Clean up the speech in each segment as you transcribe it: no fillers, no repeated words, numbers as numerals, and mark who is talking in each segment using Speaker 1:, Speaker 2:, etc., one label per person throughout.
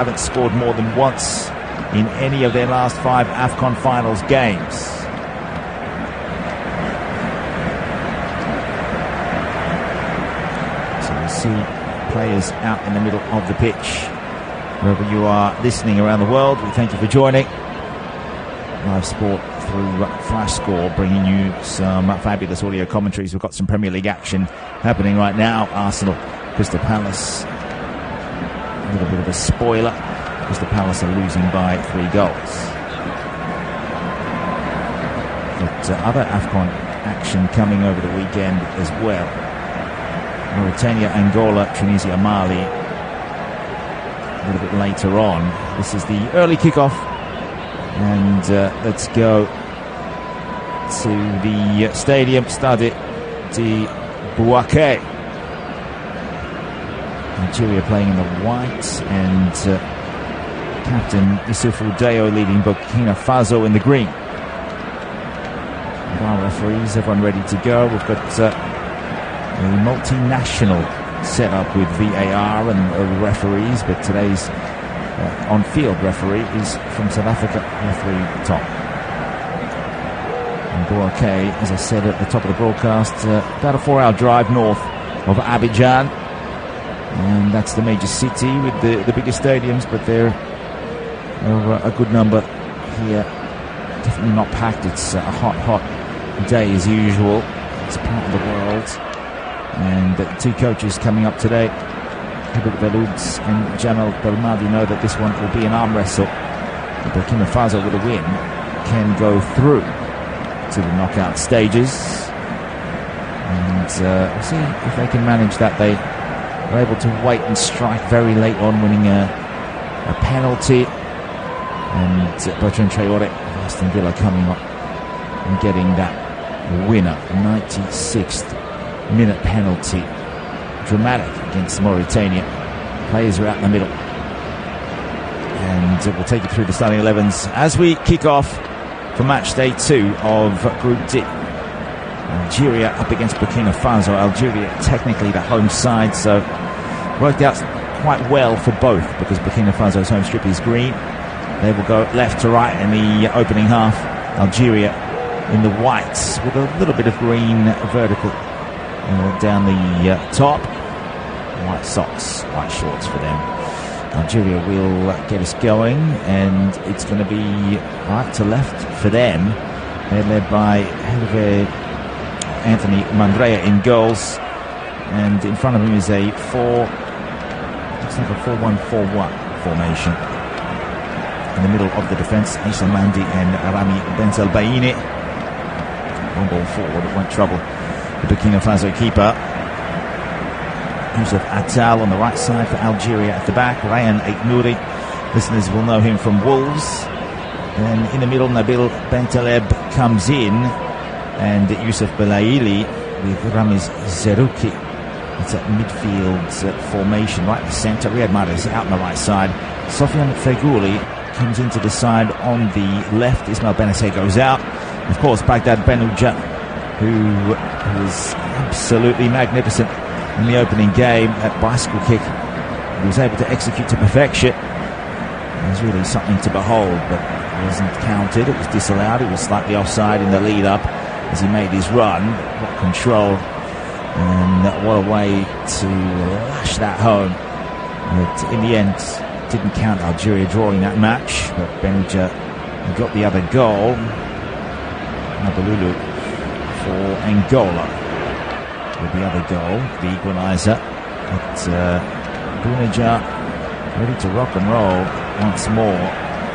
Speaker 1: haven't scored more than once in any of their last 5 AFCON finals games. So we see players out in the middle of the pitch. Wherever you are listening around the world, we thank you for joining. Live sport through Flash Score, bringing you some fabulous audio commentaries. We've got some Premier League action happening right now. Arsenal, Crystal Palace. A little bit of a spoiler. Crystal Palace are losing by 3 goals. But other AFCON action coming over the weekend as well. Mauritania, Angola, Tunisia, Mali. A little bit later on. This is the early kickoff. And let's go to the stadium, Stade de Bouaké. Algeria playing in the white, and captain Issoufou Deo leading Burkina Faso in the green. And our referees, everyone ready to go. We've got a multinational setup with VAR and referees, but today's on-field referee is from South Africa, referee Tom. And Bouaké, as I said at the top of the broadcast, about a 4-hour drive north of Abidjan. And that's the major city with the biggest stadiums, but there are a good number here. Definitely not packed. It's a hot day as usual. It's part of the world. And 2 coaches coming up today, Hubert Veloud and Djamel Belmadi, know that this one will be an arm wrestle. Burkina Faso, with a win, can go through to the knockout stages. And we'll see if they can manage that. They were able to wait and strike very late on, winning a penalty. And Bertrand Traoré of Aston Villa coming up and getting that winner. 96th minute penalty. Dramatic against Mauritania. Players are out in the middle. And we'll take you through the starting 11s as we kick off for match day 2 of Group D. Algeria up against Burkina Faso. Algeria technically the home side, so worked out quite well for both, because Burkina Faso's home strip is green. They will go left to right in the opening half. Algeria in the whites with a little bit of green vertical down the top. White socks, white shorts for them. Algeria will get us going, and it's going to be right to left for them. They're led by Anthony Mandrea in goals, and in front of him is a 4-1-4-1 formation. In the middle of the defence, Issa Mandi and Rami Benzelbaini. One ball forward, it won't trouble the Burkina Faso keeper. Youssef Attal on the right side for Algeria at the back. Ryan Aït-Nouri, listeners will know him from Wolves. And in the middle, Nabil Bentaleb comes in, and Youssef Belaili with Ramiz Zerouki. It's a midfield formation right in the centre. Riyad Mahrez out on the right side. Sofiane Feghouli comes into the side on the left. Ismail Bennacer goes out. Of course, Baghdad Benouja, who was absolutely magnificent in the opening game. That bicycle kick he was able to execute to perfection. It was really something to behold, but it wasn't counted. It was disallowed. He was slightly offside in the lead up as he made his run. What control, and what a way to lash that home. But in the end, didn't count. Algeria drawing that match, but Benouja got the other goal. Nabalulu for Angola with the other goal, the equaliser. But Benouja ready to rock and roll once more.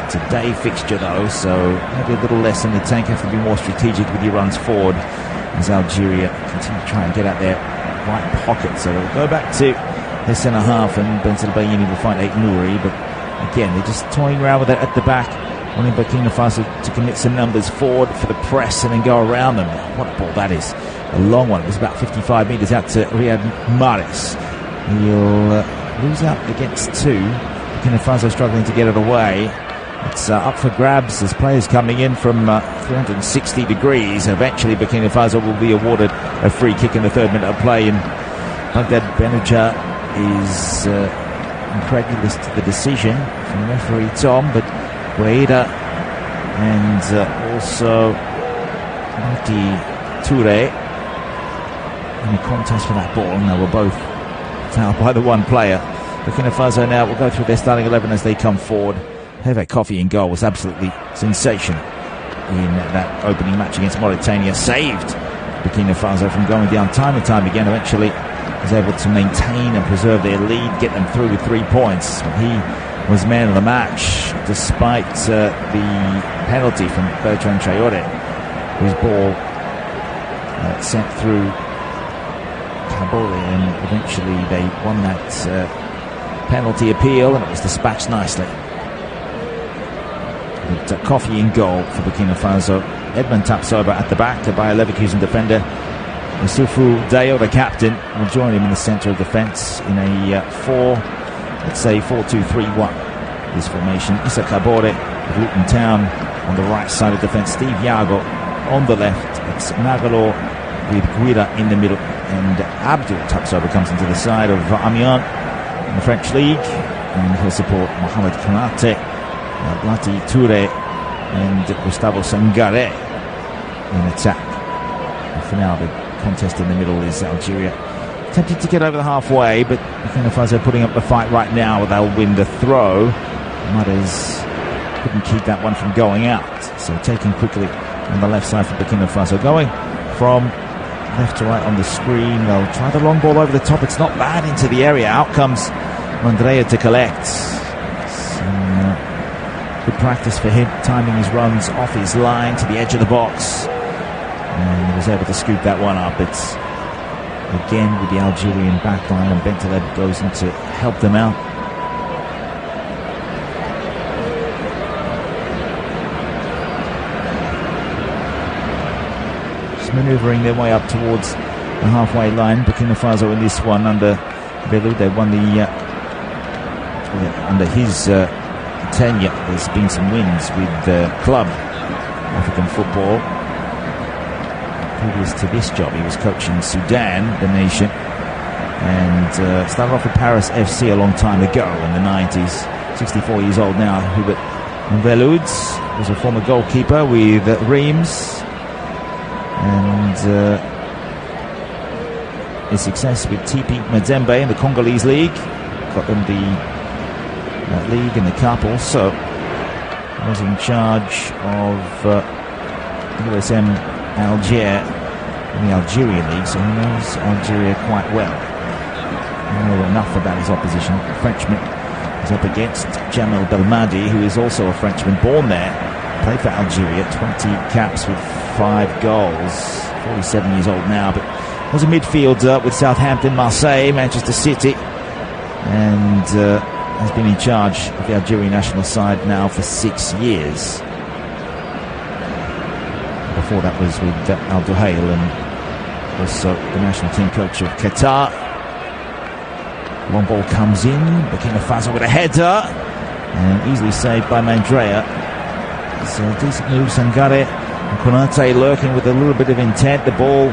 Speaker 1: It's a day fixture though, so maybe a little less in the tank. Have to be more strategic with your runs forward as Algeria continue to try and get at their right pocket. So they'll go back to their centre half, and Benzelbaini will find Aït-Nouri. But again, they're just toying around with it at the back, wanting Burkina Faso to commit some numbers forward for the press and then go around them. What a ball that is. A long one. It was about 55 metres out to Riyad Mahrez. He'll lose out against 2. Burkina Faso struggling to get it away. It's up for grabs as players coming in from 360 degrees. Eventually Burkina Faso will be awarded a free kick in the 3rd minute of play, and Baghdad Benouja is incredulous to the decision from referee Tom, but Guaida and also Maki Toure in a contest for that ball, and they were both fouled by the one player. Burkina Faso now will go through their starting 11 as they come forward. Hervé Kofi in goal was absolutely sensational in that opening match against Mauritania. Saved Burkina Faso from going down time and time again. Eventually was able to maintain and preserve their lead, get them through with 3 points. He was man of the match despite the penalty from Bertrand Traoré, whose ball sent through Kabore, and eventually they won that penalty appeal, and it was dispatched nicely. But Kofi in goal for Burkina Faso. Edmund Tapsoba at the back, the Bayer Leverkusen defender. Yusufu Dayo, the captain, will join him in the centre of defence in a 4-2-3-1. This formation. Issa Kabore of Luton Town on the right side of defence. Steve Yago on the left. It's Magalo with Guida in the middle, and Abdul Tapsoba comes into the side of Amiens in the French league, and he'll support Mohamed Konate, Lati Toure and Gustavo Sangare in attack. And for now, the contest in the middle is Algeria tempted to get over the halfway, but Burkina Faso putting up the fight right now. They'll win the throw. Mudders couldn't keep that one from going out, so taking quickly on the left side for Burkina Faso. Going from left to right on the screen, they'll try the long ball over the top. It's not bad into the area. Out comes Mandrea to collect. Some good practice for him, timing his runs off his line to the edge of the box, and he was able to scoop that one up. It's again with the Algerian backline, and Bentaleb goes in to help them out. Manoeuvring their way up towards the halfway line. Burkina Faso in this one under Belou. They won the under his tenure. There's been some wins with club African football. Previous to this job, he was coaching Sudan, the nation, and started off with Paris FC a long time ago in the 90s. 64 years old now. Hubert Veloud was a former goalkeeper with Reims. And his success with TP Mazembe in the Congolese league got them the league and the cup. Also was in charge of USM Alger in the Algerian league, so he knows Algeria quite well. I know enough about his opposition. The Frenchman is up against Djamel Belmadi, who is also a Frenchman, born there, played for Algeria, 20 caps with 5 goals, 47 years old now, but was a midfielder with Southampton, Marseille, Manchester City, and has been in charge of the Algerian national side now for 6 years. Before that was with Al Duhail, and also the national team coach of Qatar. Long ball comes in, Burkina Faso with a header, and easily saved by Mandrea. It's a decent move, Sangare. And Konate lurking with a little bit of intent. The ball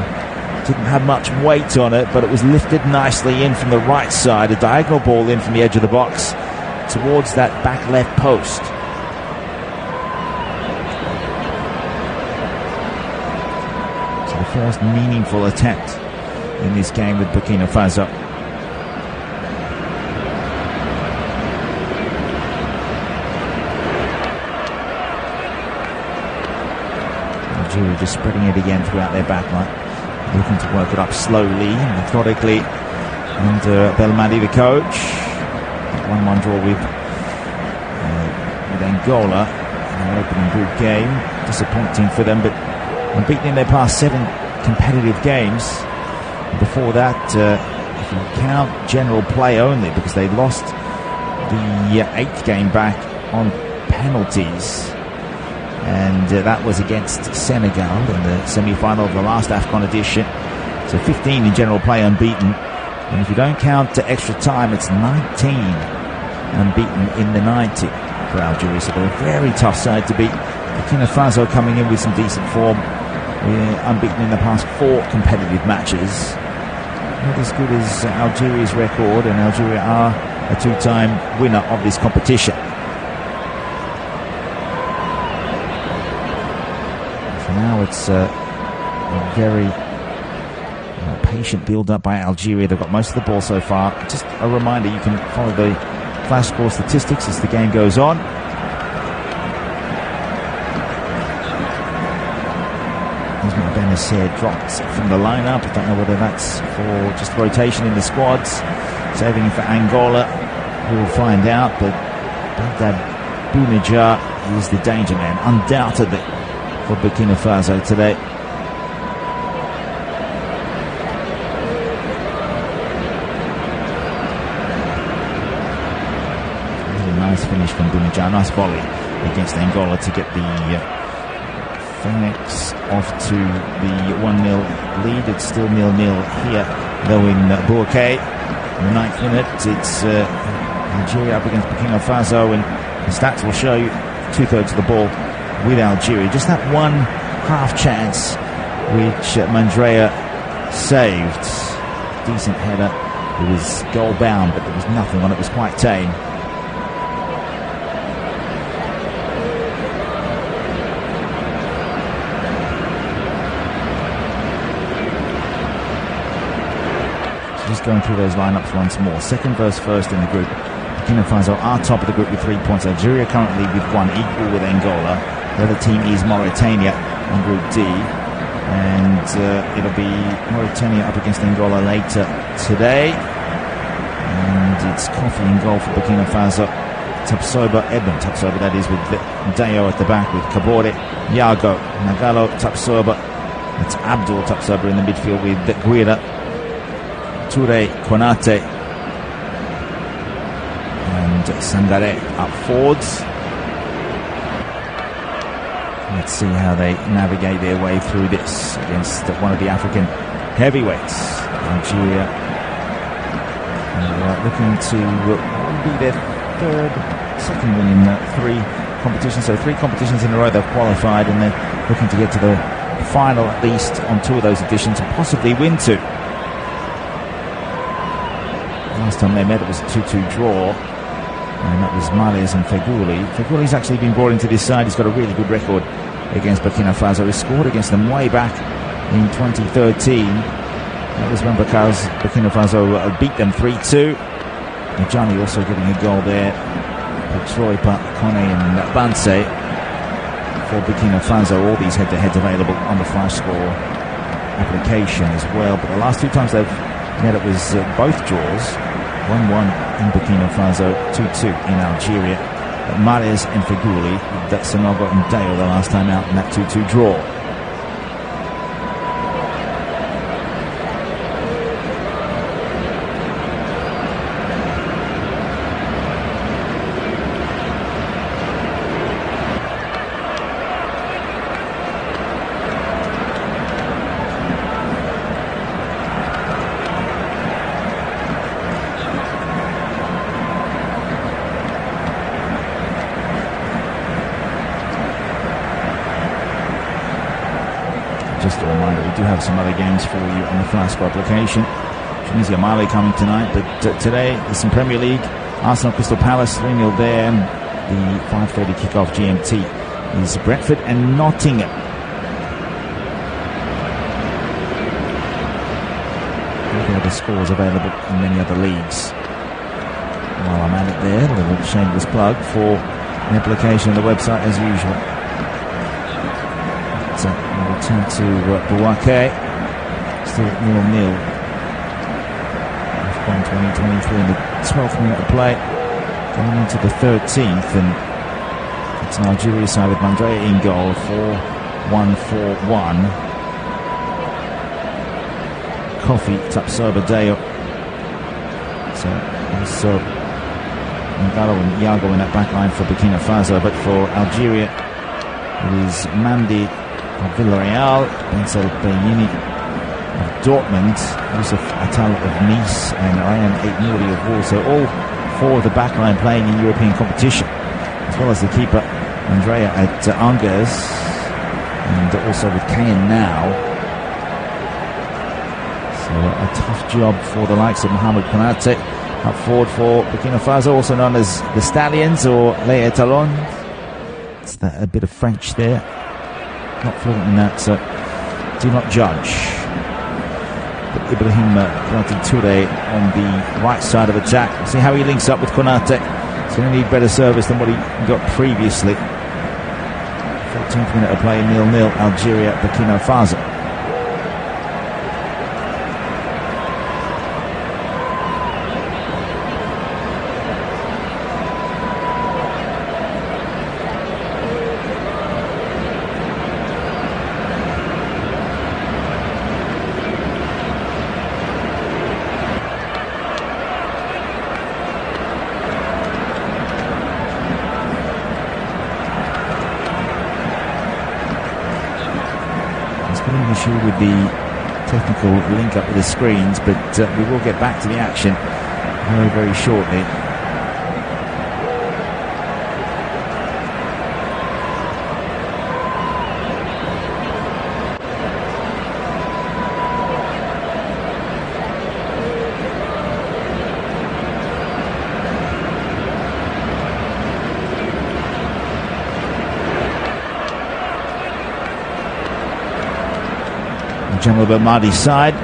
Speaker 1: didn't have much weight on it, but it was lifted nicely in from the right side. A diagonal ball in from the edge of the box towards that back left post. So the first meaningful attempt in this game with Burkina Faso. Algeria just spreading it again throughout their backline, looking to work it up slowly, methodically, under Belmadi, the coach. 1-1 draw with Angola in an opening group game. Disappointing for them, but unbeaten in their past 7 competitive games. Before that, if you count general play only, because they lost the 8th game back on penalties, and that was against Senegal in the semi-final of the last AFCON edition. So 15 in general play unbeaten, and if you don't count extra time, it's 19 unbeaten in the 90 for Algeria. So they're a very tough side to beat. Burkina Faso coming in with some decent form. We're unbeaten in the past 4 competitive matches. Not as good as Algeria's record, and Algeria are a two-time winner of this competition. For now, it's a very patient build-up by Algeria. They've got most of the ball so far. Just a reminder, you can follow the flash score statistics as the game goes on. Benacer dropped from the lineup. I don't know whether that's for just rotation in the squads, saving for Angola. We will find out, but Baghdad Bounedjah is the danger man, undoubtedly, for Burkina Faso today. Really nice finish from Bounedjah, nice volley against Angola to get the Fennecs off to the 1-0 lead. It's still 0-0 here, though, in Boaké. In the 9th minute, it's Algeria up against Burkina Faso, and the stats will show you 2/3 of the ball with Algeria. Just that one half chance which Mandrea saved. Decent header. It was goal bound, but there was nothing on it. It was quite tame. Just going through those lineups once more. Second versus first in the group. Burkina Faso are top of the group with 3 points. Algeria currently with 1, equal with Angola. The other team is Mauritania in Group D. And it'll be Mauritania up against Angola later today. And it's Kofi in goal for Burkina Faso. Edmond Tapsoba, that is, with Deo at the back, with Kabore, Yago, Nagalo, Tapsoba. It's Abdul Tapsoba in the midfield with Guira, Toure, Konate and Sangare up forwards. Let's see how they navigate their way through this against one of the African heavyweights, Algeria. And looking to be their second win in 3 competitions. So 3 competitions in a row they've qualified, and they're looking to get to the final at least on 2 of those editions and possibly win 2. Last time they met, it was a 2-2 draw, and that was Males and Fegouli. Fegouli's actually been brought into this side. He's got a really good record against Burkina Faso. He scored against them way back in 2013. That was when Burkina Faso beat them 3-2. Johnny also getting a goal there. Petroipa, Kone and Banse for Burkina Faso. All these head-to-heads available on the flash score application as well. But the last 2 times they've met, it was both draws. 1-1 in Burkina Faso, 2-2 in Algeria. Mares and Fegouli, with Sanogo and Deo the last time out in that 2-2 draw. Just a reminder, we do have some other games for you on the Flasco application. Tunisia Mali coming tonight, but today there's some Premier League. Arsenal Crystal Palace 3-0 there. The 5:30 kickoff GMT is Brentford and Nottingham. There are the scores available in many other leagues. While I'm at it there, a little shameless plug for the application on the website as usual. We'll return to Boaké, still at 0-0. AFCON 2023 in the 12th minute of play, going into the 13th, and it's an Algeria side with Mandrea in goal for 1-4-1. Kofi, Tapsoba, Deo. So also Ngalo and Yago in that back line for Burkina Faso, but for Algeria it is Mandi of Villarreal, Bensel Bayini of Dortmund, Youssef Attal of Nice, and Ryan Aitnouri of Wolves. So all 4 of the back line playing in European competition, as well as the keeper Andrea at Angers, and also with Caen now. So a tough job for the likes of Mohamed Konate Up forward for Burkina Faso, also known as the Stallions or Les Etalons. It's a bit of French there. Not fluent in that, so do not judge. But Ibrahim Touré on the right side of attack. See how he links up with Konate. He's going to need better service than what he got previously. 14th minute of play, 0-0, Algeria, Burkina Faso. An issue with the technical link up with the screens, but we will get back to the action very, very shortly. Djamel Belmadi's side,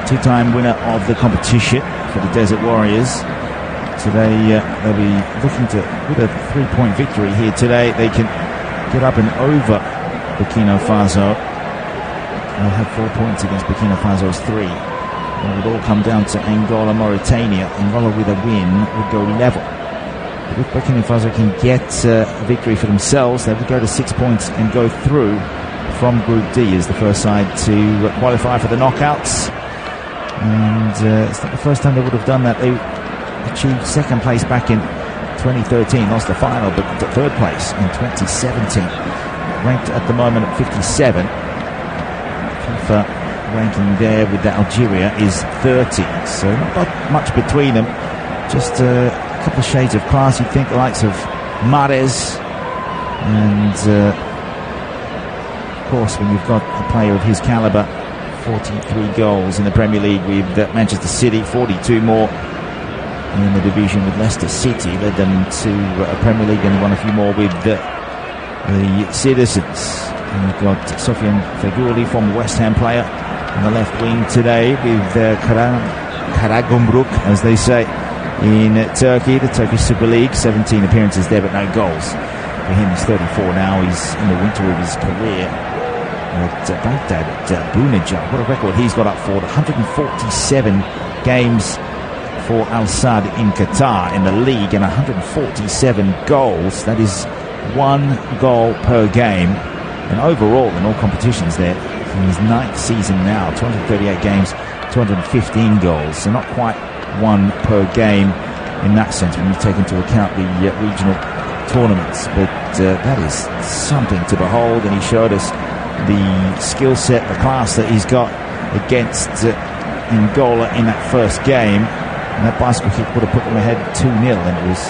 Speaker 1: two-time winner of the competition for the Desert Warriors. Today they'll be looking to, with a 3-point victory here today, they can get up and over Burkina Faso. They'll have 4 points against Burkina Faso's 3. It would all come down to Angola, Mauritania. Angola with a win would go level. But if Burkina Faso can get a victory for themselves, they would go to 6 points and go through from Group D as the first side to qualify for the knockouts. And it's not the first time they would have done that. They achieved second place back in 2013, lost the final, but third place in 2017. Ranked at the moment at 57. FIFA ranking there with Algeria is 30. So not much between them. Just a couple of shades of class. You'd think the likes of Mahrez and of course, when you've got a player of his calibre, 43 goals in the Premier League with Manchester City, 42 more in the division with Leicester City, led them to a Premier League, and won a few more with the Citizens. And you've got Sofiane Feghouli, former West Ham player, on the left wing today with Karagümrük, as they say, in Turkey, the Turkish Super League. 17 appearances there, but no goals. For him, he's 34 now. He's in the winter of his career. Baghdad Bounedjah, what a record he's got up for. 147 games for Al Sadd in Qatar in the league, and 147 goals. That is 1 goal per game. And overall, in all competitions there, in his 9th season now, 238 games, 215 goals. So not quite 1 per game in that sense when you take into account the regional tournaments. But that is something to behold, and he showed us the skill set, the class that he's got against Angola in that first game. And that bicycle kick would have put them ahead 2-0, and it was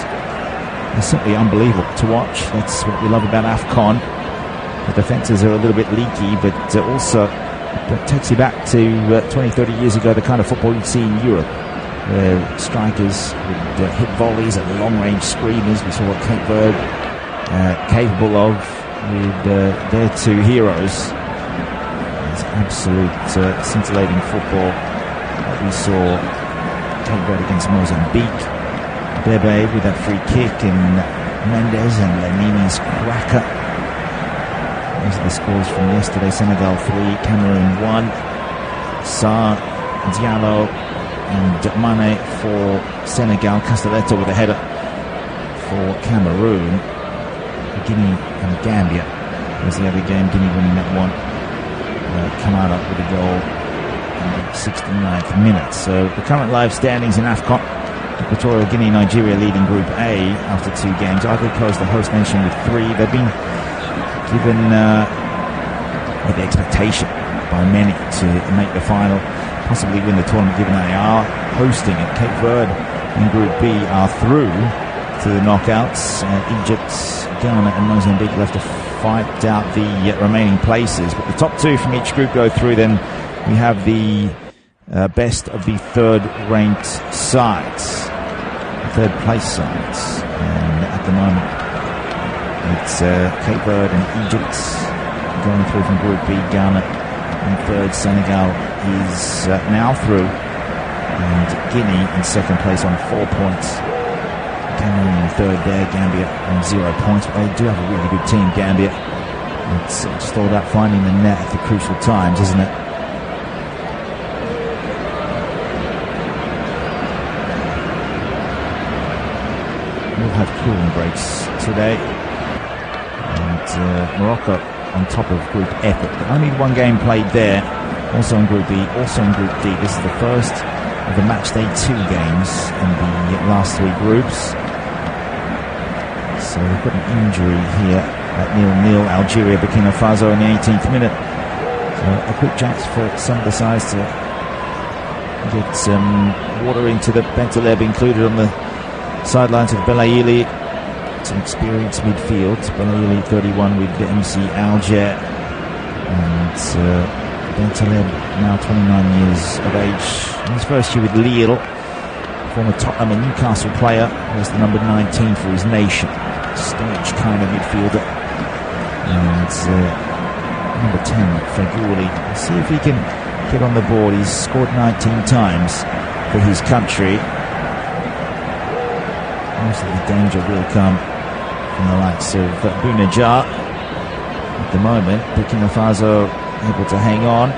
Speaker 1: simply unbelievable to watch. That's what we love about AFCON. The defences are a little bit leaky, but also that takes you back to 20-30 years ago, the kind of football you'd see in Europe, where strikers would hit volleys at long-range screamers. We saw what Cape Verde capable of with their 2 heroes. It's absolute scintillating football that we saw Cape Verde against Mozambique. Bebe with that free kick, and Mendes and Lenini's cracker. Those are the scores from yesterday. Senegal 3, Cameroon 1. Sarr, Diallo and Mane for Senegal. Castelletto with a header for Cameroon. Guinea and Gambia was the other game. Guinea winning that one. Kamara with a goal in the 69th minute. So the current live standings in AFCON: Equatorial Guinea, Nigeria leading Group A after 2 games. Ivory Coast, the host nation, with 3. They've been given the expectation by many to make the final, possibly win the tournament, given they are hosting it. Cape Verde in Group B are through to the knockouts. Egypt, Ghana and Mozambique will have to fight out the remaining places, but the top 2 from each group go through. Then we have the best of the third-ranked sides, third-place sides. And at the moment, it's Cape Verde and Egypt going through from Group B. Ghana in third. Senegal is now through. And Guinea in second place on 4 points. Cameroon in third there. Gambia on 0 points. But they do have a really good team, Gambia. It's just all about finding the net at the crucial times, isn't it? We'll have cooling breaks today. And Morocco on top of Group F. But only one game played there. Also in Group B, also in Group D. This is the first of the matchday 2 games in the last 3 groups. So we've got an injury here at 0-0. Algeria, Burkina Faso in the 18th minute. So a quick chance for some of the sides to get some water into the Bentaleb, included on the sidelines of Belaïli. It's an experienced midfield. Belaïli 31 with the MC Alger. And Bentaleb, now 29 years of age. In his first year with Lille, former Tottenham and Newcastle player, was the number 19 for his nation. Staunch kind of midfielder. And number 10, Fagouli. Let's see if he can get on the board. He's scored 19 times for his country. Most of the danger will come from the likes of Bounajar. At the moment, Burkina Faso able to hang on.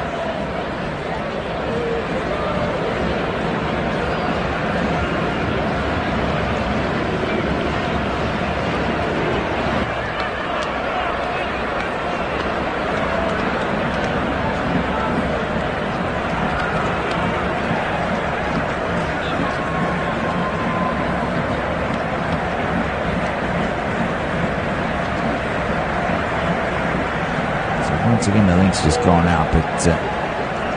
Speaker 1: Once again, the link's just gone out, but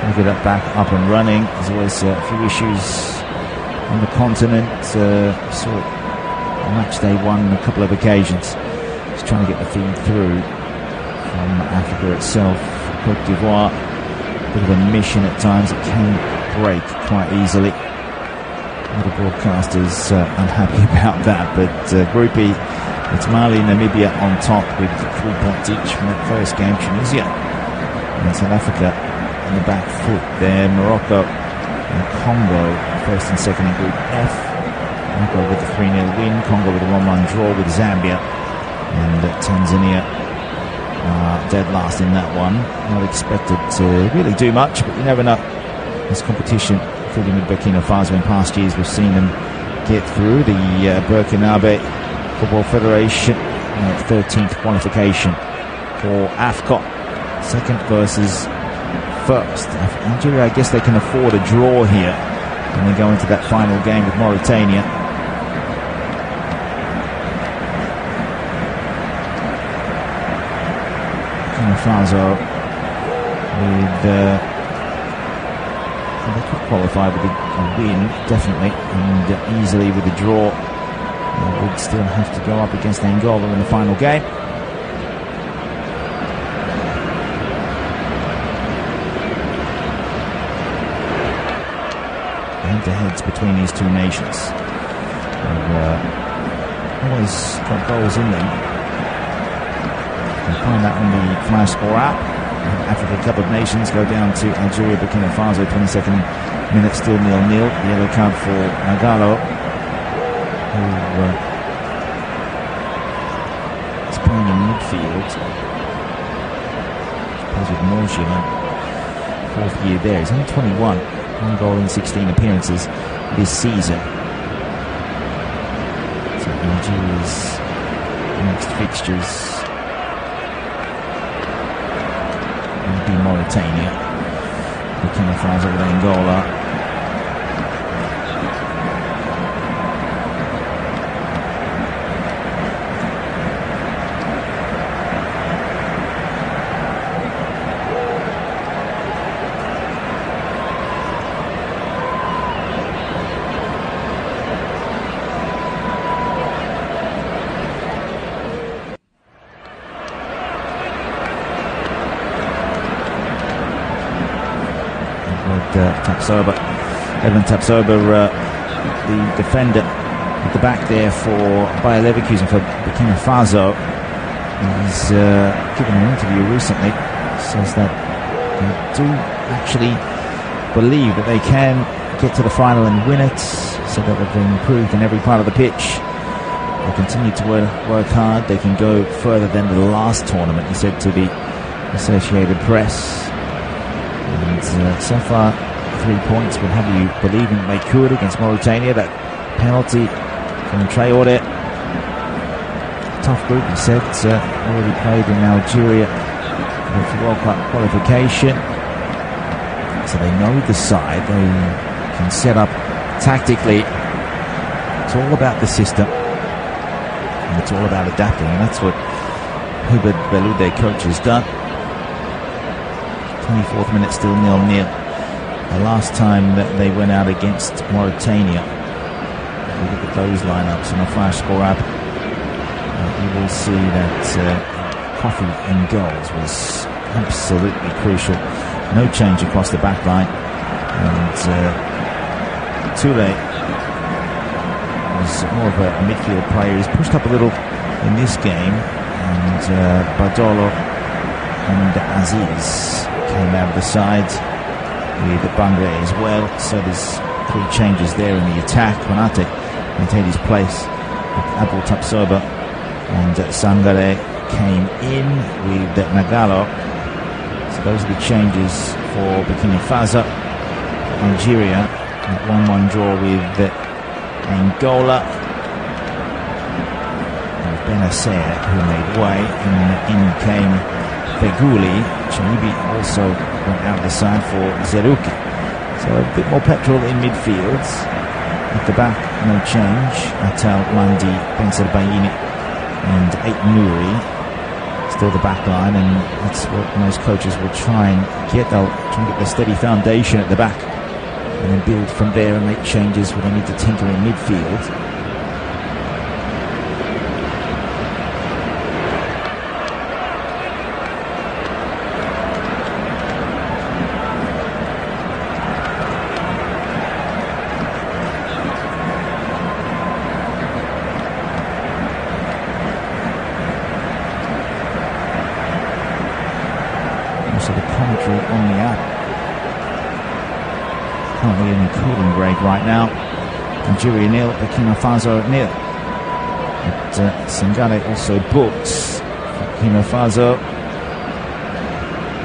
Speaker 1: we'll get that back up and running. There's always a few issues on the continent. Saw it on match day 1 on a couple of occasions. Just trying to get the feed through from Africa itself. Cote d'Ivoire, a bit of a mission at times. It can break quite easily. The broadcasters unhappy about that, but Group E, it's Mali and Namibia on top with 3 points each from that first game. Tunisia and South Africa on the back foot there. Morocco and Congo first and second in Group F. Morocco with a 3-0 win. Congo with a 1-1 draw with Zambia. And Tanzania dead last in that one. Not expected to really do much, but you never know. This competition, including with Burkina Faso in past years, we've seen them get through. The Burkinabe Football Federation, 13th qualification for AFCON, second versus first. Algeria, I guess they can afford a draw here when they go into that final game with Mauritania. Burkina Faso with they could qualify with a win, definitely, and easily with a draw. They would still have to go up against Angola in the final game. Head-to-heads between these two nations. They've always got goals in them. You can find that on the Flash Score app. Africa Cup of Nations go down to Algeria, Burkina Faso, 22nd minute, still 0-0. The yellow card for Nagalo, who is playing in midfield. He plays with Morgian, 4th year there. He's only 21, 1 goal in 16 appearances this season. So Algeria's next fixtures will be Mauritania, Burkina Faso with Angola. Tapsoba. Evan Tapsoba, the defender at the back there for Bayer Leverkusen for Burkina Faso. He's given an interview recently. Says that they do actually believe that they can get to the final and win it. So that they've improved in every part of the pitch. They continue to work hard. They can go further than the last tournament, he said to the Associated Press. And so far, 3 points would have you believing they could against Mauritania. That penalty from Traoré. Tough group, he said. Already played in Algeria for World Cup qualification. So they know the side. They can set up tactically. It's all about the system. And it's all about adapting. And that's what Hubert Beloude, coach, has done. 24th minute, still 0-0. The last time that they went out against Mauritania, we look at those lineups on a flash score up, you will see that Kofi in goals was absolutely crucial. No change across the back line. And Touré was more of a midfield player. He's pushed up a little in this game. And Badolo and Aziz came out of the side with Bangre as well. So there's 3 changes there in the attack. Konate maintained his place with Abou Tapsoba, and Sangare came in with Nagalo. So those are the changes for Burkina Faso. Algeria, a 1-1 draw with Angola. Benacer, who made way, and in came Feghouli. Chanibi also went out of the side for Zerouki. So a bit more petrol in midfield. At the back, no change. Atal, Mandi, Benzer Bayini and Ait Nouri. Still the back line, and that's what most coaches will try and get. They'll try and get the steady foundation at the back and then build from there and make changes when they need to tinker in midfield. So the commentary on the app. Currently in a cooling break right now. Algeria 0, Burkina Faso 0. But Sangare also booked Burkina Faso.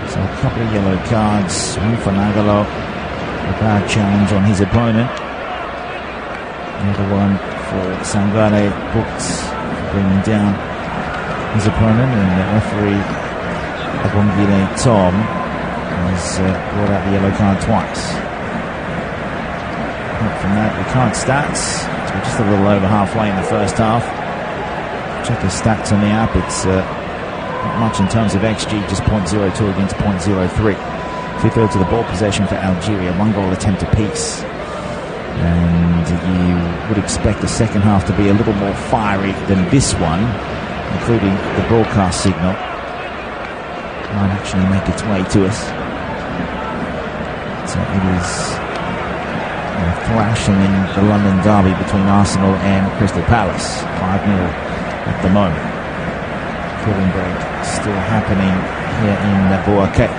Speaker 1: So a couple of yellow cards. One for Nagalo. A bad challenge on his opponent. Another one for Sangare, booked for bringing down his opponent, and the referee Abongile Tom has brought out the yellow card twice. Apart from that, the current stats, so we're just a little over halfway in the first half. Check the stats on the app. It's not much in terms of XG, just 0.02 against 0.03. 2/3 of the ball possession for Algeria, 1 goal attempt apiece. And you would expect the second half to be a little more fiery than this one, including the broadcast signal. Might actually make its way to us. So it is thrashing in the London derby between Arsenal and Crystal Palace. 5-0 at the moment. Cooling break still happening here in Bouaké.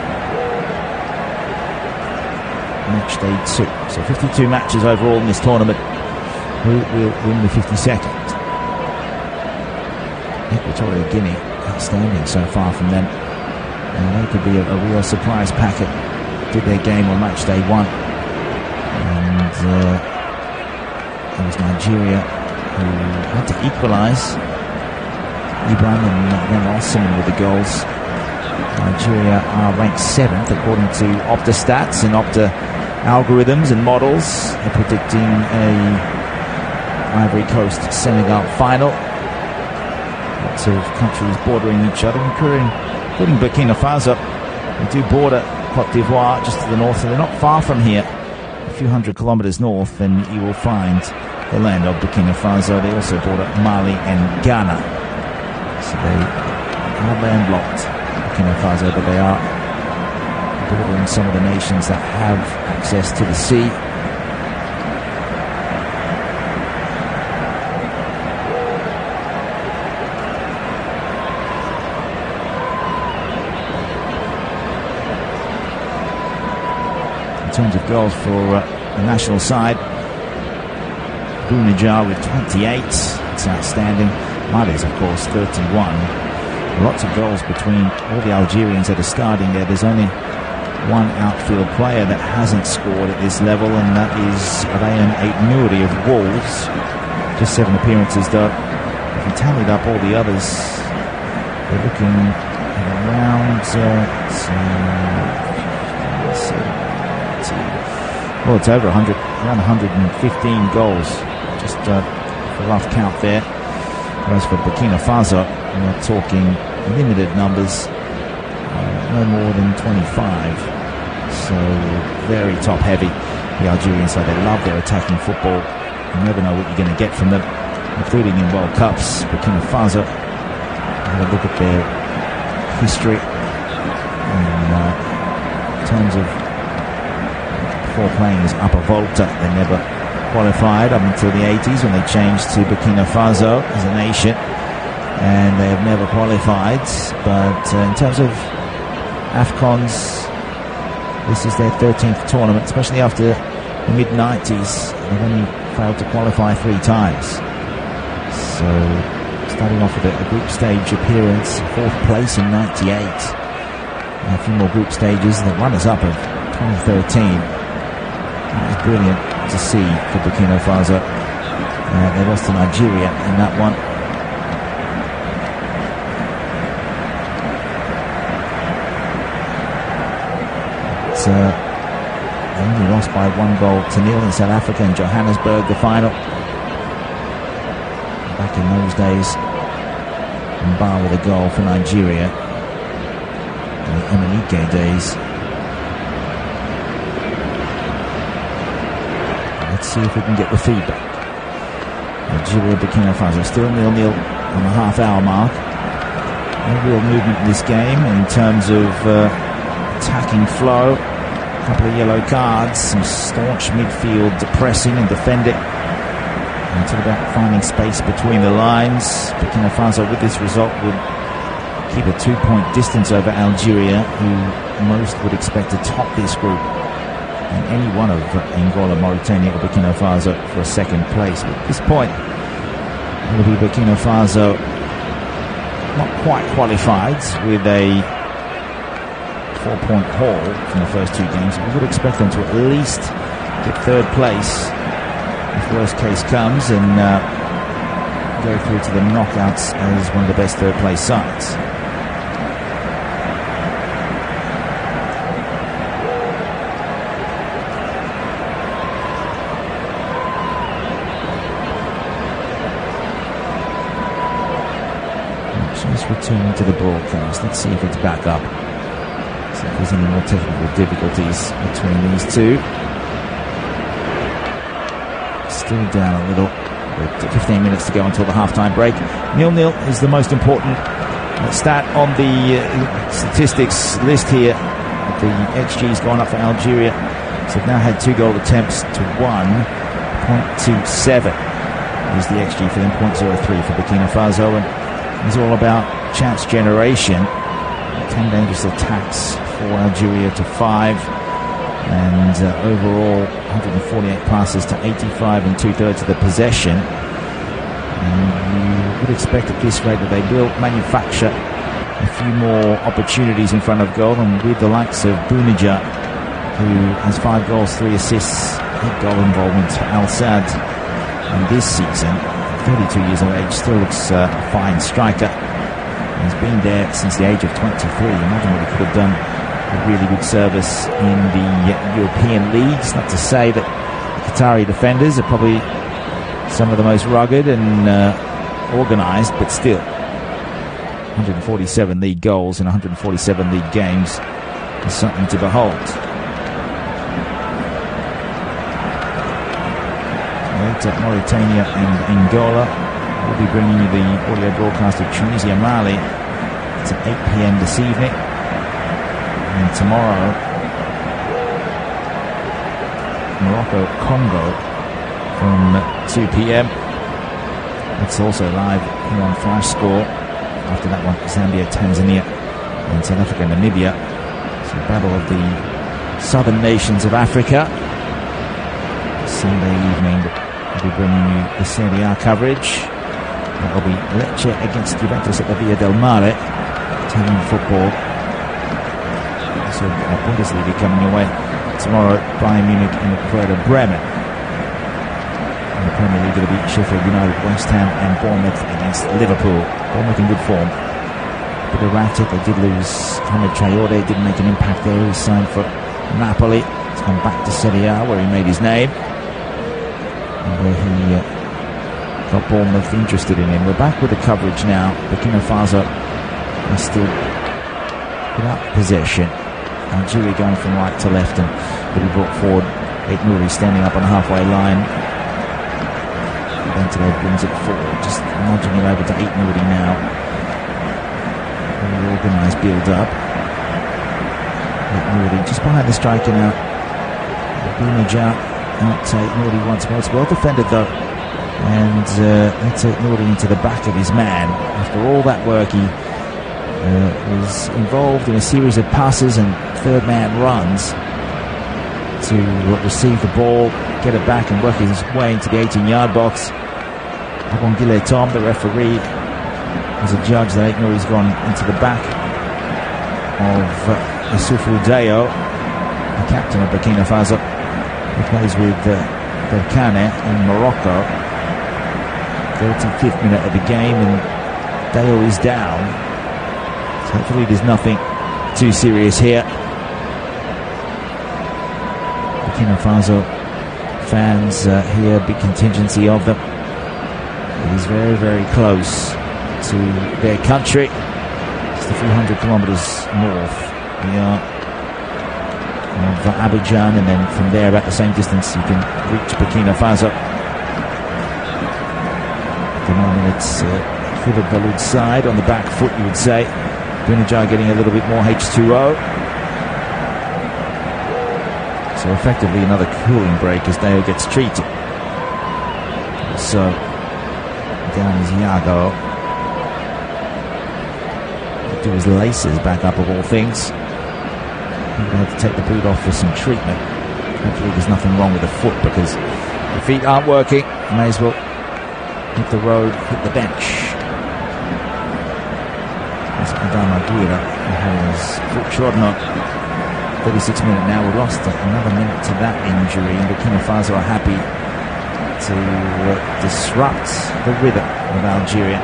Speaker 1: Match day 2. So 52 matches overall in this tournament. Who will win the 52nd? Equatorial Guinea, outstanding so far from them. And they could be a real surprise packet. Did their game on match day 1. And it was Nigeria who had to equalise. Ibrahim and then Osman with the goals. Nigeria are ranked 7th according to Opta stats and Opta algorithms and models. They're predicting a Ivory Coast Senegal final. Lots of countries bordering each other, including Burkina Faso. They do border Cote d'Ivoire just to the north, so they're not far from here. A few hundred kilometres north, and you will find the land of Burkina Faso. They also border Mali and Ghana. So they are landlocked, Burkina Faso, but they are bordering some of the nations that have access to the sea. In terms of goals for the national side, Bounedjah with 28, it's outstanding. Mades, of course, 31. Lots of goals between all the Algerians that are starting there. There's only one outfield player that hasn't scored at this level, and that is Rayan Aitnouri of Wolves. Just 7 appearances though. If you tallied up all the others, they're looking at around well, it's over 100, around 115 goals. Just a rough count there. Whereas for Burkina Faso, we're talking limited numbers, no more than 25. So very top heavy. The Algerian side, they love their attacking football. You never know what you're going to get from them, including in World Cups. Burkina Faso, have a look at their history in terms of before playing as Upper Volta, they never qualified up until the 80s when they changed to Burkina Faso as a nation, and they have never qualified. But in terms of AFCONs, this is their 13th tournament, especially after the mid-90s. They've only failed to qualify 3 times. So starting off with a group stage appearance, 4th place in 98. And a few more group stages, the runners-up of 2013. That was brilliant to see for Burkina Faso. They lost to Nigeria in that one. They only lost by 1-0 in South Africa in Johannesburg, the final. Back in those days, Mba with a goal for Nigeria. In the Emenike days. Let's see if we can get the feedback. Algeria, Burkina Faso still 0-0 on the half-hour mark. No real movement in this game in terms of attacking flow. A couple of yellow cards, some staunch midfield pressing and defending. And it's all about finding space between the lines. Burkina Faso, with this result, would keep a 2-point distance over Algeria, who most would expect to top this group. And any one of Angola, Mauritania or Burkina Faso for a second place. But at this point, it will be Burkina Faso not quite qualified with a 4-point haul from the first 2 games. We would expect them to at least get 3rd place if worst case comes and go through to the knockouts as one of the best 3rd place sides. Just returning to the broadcast. Let's see if it's back up. See if there's any more technical difficulties between these two. Still down a little, with 15 minutes to go until the halftime break. 0-0 is the most important stat on the statistics list here. The XG's gone up for Algeria, so they've now had 2 goal attempts to 1. 0.27 is the XG for them. 0.03 for Burkina Faso, and it's all about chance generation. 10 dangerous attacks for Algeria to 5, and overall 148 passes to 85 and 2/3 of the possession. And you would expect at this rate that they will manufacture a few more opportunities in front of goal, and with the likes of Bounedjah, who has 5 goals, 3 assists, 8 goal involvements for Al Sadd, and this season, 32 years of age, still looks a fine striker. He's been there since the age of 23. Imagine what he could have done with really good service in the European leagues. Not to say that the Qatari defenders are probably some of the most rugged and organised, but still, 147 league goals in 147 league games is something to behold. Later, Mauritania and Angola. We'll be bringing you the audio broadcast of Tunisia-Mali. It's at 8 p.m. this evening. And tomorrow, Morocco-Congo from 2 p.m. It's also live here on Flash Score. After that one, Zambia, Tanzania, and South Africa, Namibia. It's a battle of the southern nations of Africa. Sunday evening, we'll be bringing you the Serie A coverage. That'll be Lecce against Juventus at the Via del Mare. Italian football. So Bundesliga coming away tomorrow. Bayern Munich and Werder Bremen. In the Premier League, it'll be Sheffield United, West Ham and Bournemouth against Liverpool. Bournemouth in good form. Bit erratic. They did lose Hamid Traore. Didn't make an impact there. He signed for Napoli. He's gone back to Serie A where he made his name. And where he got Bournemouth interested in him. We're back with the coverage now. Burkina Faso is still without possession. Algeria going from right to left, and will be brought forward. Nouri standing up on the halfway line. Bentaleb brings it forward, just nudging it over to Nouri now. Very organised build-up. Nouri just behind the striker now. Binaja out to Nouri once more. It's well defended though. And that's Nouri into the back of his man. After all that work, he was involved in a series of passes and third man runs to receive the ball, get it back and work his way into the 18-yard box. Abongile Tom, the referee, is a judge that Nouri's gone into the back of Issoufou Dayo, the captain of Burkina Faso, who plays with Berkane in Morocco. 35th minute of the game, and Dayo is down. So hopefully there's nothing too serious here. Burkina Faso fans here, big contingency of them. It is very, very close to their country. Just a few hundred kilometers north. We are of Abidjan, and then from there, about the same distance, you can reach Burkina Faso. At the moment, it's Philip Valoud's side on the back foot, you would say. Binaja getting a little bit more H2O. So effectively another cooling break as Dayo gets treated. So down is Iago. Do his laces back up of all things. He's going to have to take the boot off for some treatment. Hopefully there's nothing wrong with the foot, because the feet aren't working. May as well hit the road, hit the bench. Adama Guira, who has foot trodden on. 36 minutes now. We lost another minute to that injury, and Burkina Faso are happy to disrupt the rhythm of Algeria.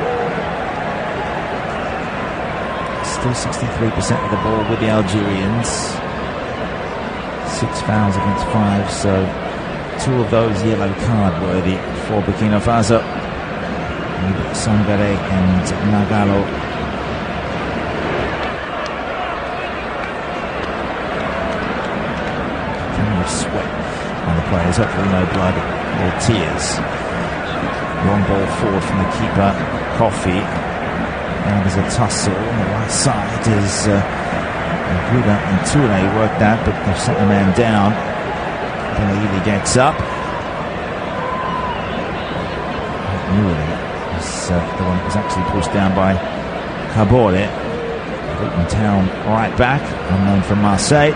Speaker 1: Still 63% of the ball with the Algerians. 6 fouls against 5, so 2 of those yellow card worthy for Burkina Faso. Sangare and Nagalo. Sweat on the players, hopefully no blood or tears. Long ball forward from the keeper, Kofi. Now there's a tussle on the right side as Guida and Toure worked out, but they've set the man down. Belaili gets up. Nouri is the one that was actually pushed down by Kabore. Luton Town right back, unknown from Marseille.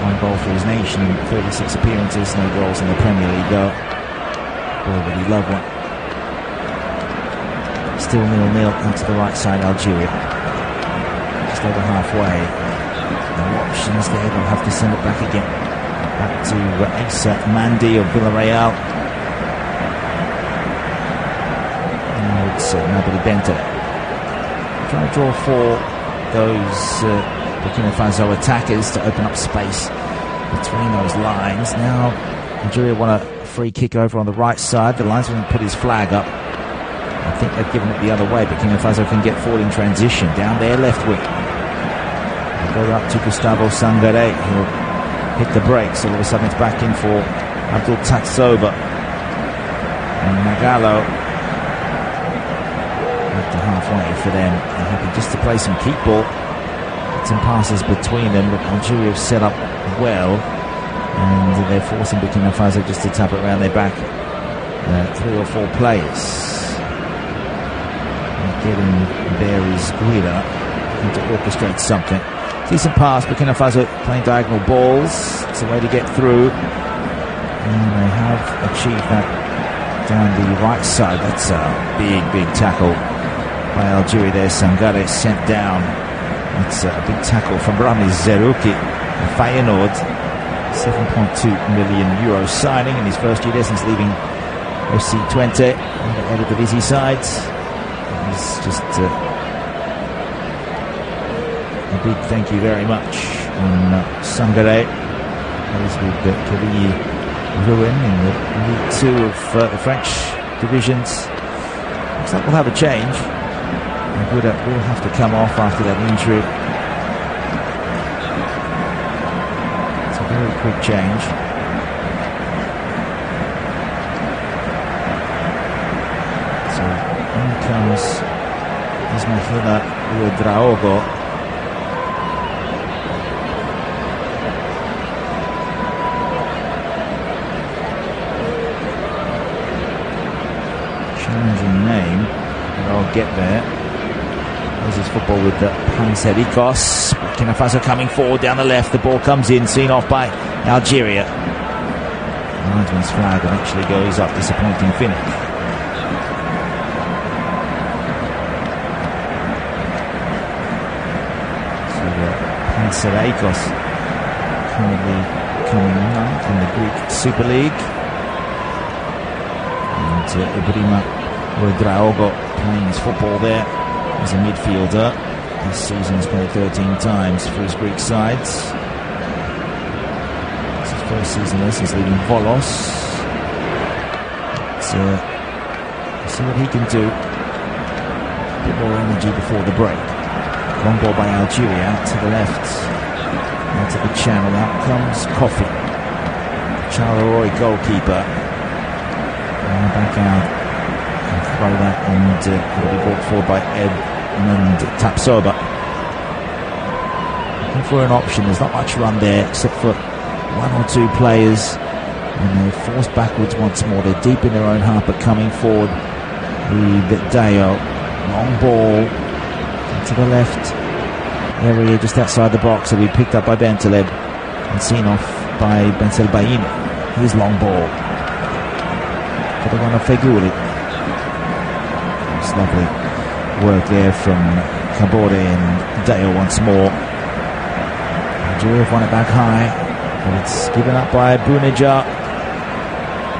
Speaker 1: 1 goal for his nation in 36 appearances, no goals in the Premier League though. Boy, would he love one. Still 0-0 out to the right side, Algeria. Just over halfway. No options there, they'll have to send it back again. Back to Issa Mandi of Villarreal. Now it's Nabili Bente. Trying to draw for those Burkina Faso attackers to open up space between those lines. Now Algeria want a free kick over on the right side. The linesman put his flag up. I think they've given it the other way. Burkina Faso can get forward in transition down their left wing. They go up to Gustavo Sangare. He'll hit the brakes. All of a sudden it's back in for Abdul Tatsoba. And Nagalo up to halfway for them. They're happy just to play some keep ball. Some passes between them, but Algeria have set up well. and they're forcing Burkina Faso just to tap it around their back. 3 or 4 players. And getting there is Guida to orchestrate something. Decent pass, Burkina Faso playing diagonal balls. It's a way to get through. And they have achieved that down the right side. That's a big tackle by Algeria there. Sangare sent down. It's a big tackle from Rami Zerouki. Feyenoord, €7.2 million signing in his first year there since leaving FC Twente, the Eredivisie side. He's just a big thank you very much on Sangare. That is with Kevin Ruin in the League 2 of the French divisions. Looks like we'll have a change. Will have to come off after that injury. It's a very quick change. So in comes Ismaila Ouedraogo. Challenging name, but I'll get there. There's his football with the Pansericos. Burkina Faso coming forward down the left. The ball comes in, seen off by Algeria. Linesman's flag eventually goes up, disappointing finish. So Pansericos currently coming ninth in the Greek Super League. And Ibrahima Ouedraogo playing his football there. As a midfielder, this season he's played 13 times for his Greek sides. It's his first season there since leaving Volos. See what he can do. A bit more energy before the break. Long ball by Algeria out to the left. Out to the channel. Out comes Kofi. Charleroi goalkeeper. Back out. Throw that, and it'll be brought forward by Edmund Tapsoba. Looking for an option. There's not much run there except for 1 or 2 players, and they're forced backwards once more. They're deep in their own half, but coming forward with Dayo. Long ball to the left area just outside the box. It'll be picked up by Bentaleb and seen off by Benselbaini. Here's long ball for the one of Feguli. Lovely work there from Kabore and Dale once more. Algeria have won it back high, but it's given up by Bounedjah.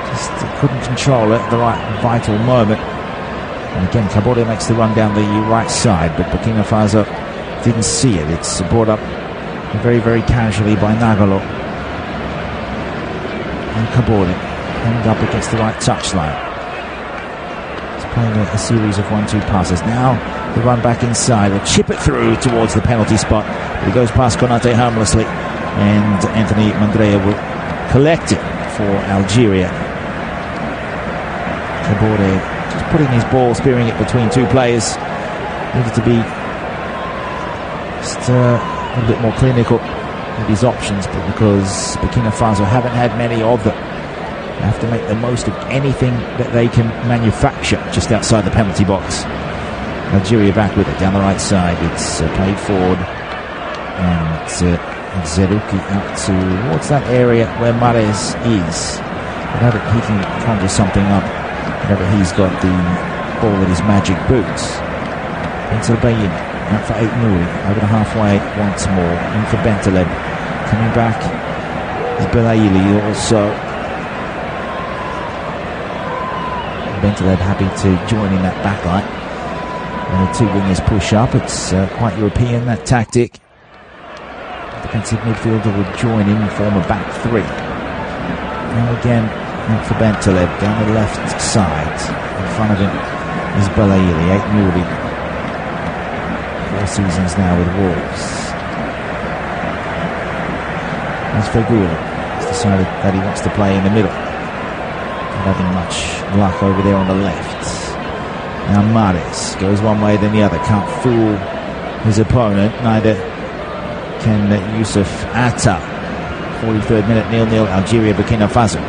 Speaker 1: Just couldn't control it at the right vital moment. And again, Kabore makes the run down the right side, but Burkina Faso didn't see it. It's brought up very casually by Nagalo. And Kabore hemmed up against the right touchline. Playing a series of 1-2 passes. Now the run back inside. They'll chip it through towards the penalty spot. But it goes past Konate harmlessly. And Anthony Mandrea will collect it for Algeria. Kabore just putting his ball, spearing it between 2 players. Needed to be just a little bit more clinical with his options, but because Burkina Faso haven't had many of them, they have to make the most of anything that they can manufacture just outside the penalty box. Algeria back with it down the right side. It's played forward, and Zerouki out towards that area where Mahrez is. Whenever he can conjure something up, whenever he's got the ball with his magic boots. Into Bayin, out for 8 Nouri, over the halfway once more. In for Bentaleb, coming back is Belaili also. Bentaleb happy to join in that backline. When the 2 wingers push up, it's quite European, that tactic. Defensive midfielder would join in and form a back 3. Now again, out for Bentaleb, down the left side. In front of him is Belaili, 8 Nouri. 4 seasons now with Wolves. As Feguli has decided that he wants to play in the middle. Not having much luck over there on the left. Now Mahrez goes one way then the other. Can't fool his opponent. Neither can Youssef Atta 43rd minute, 0-0, Algeria, Burkina Faso.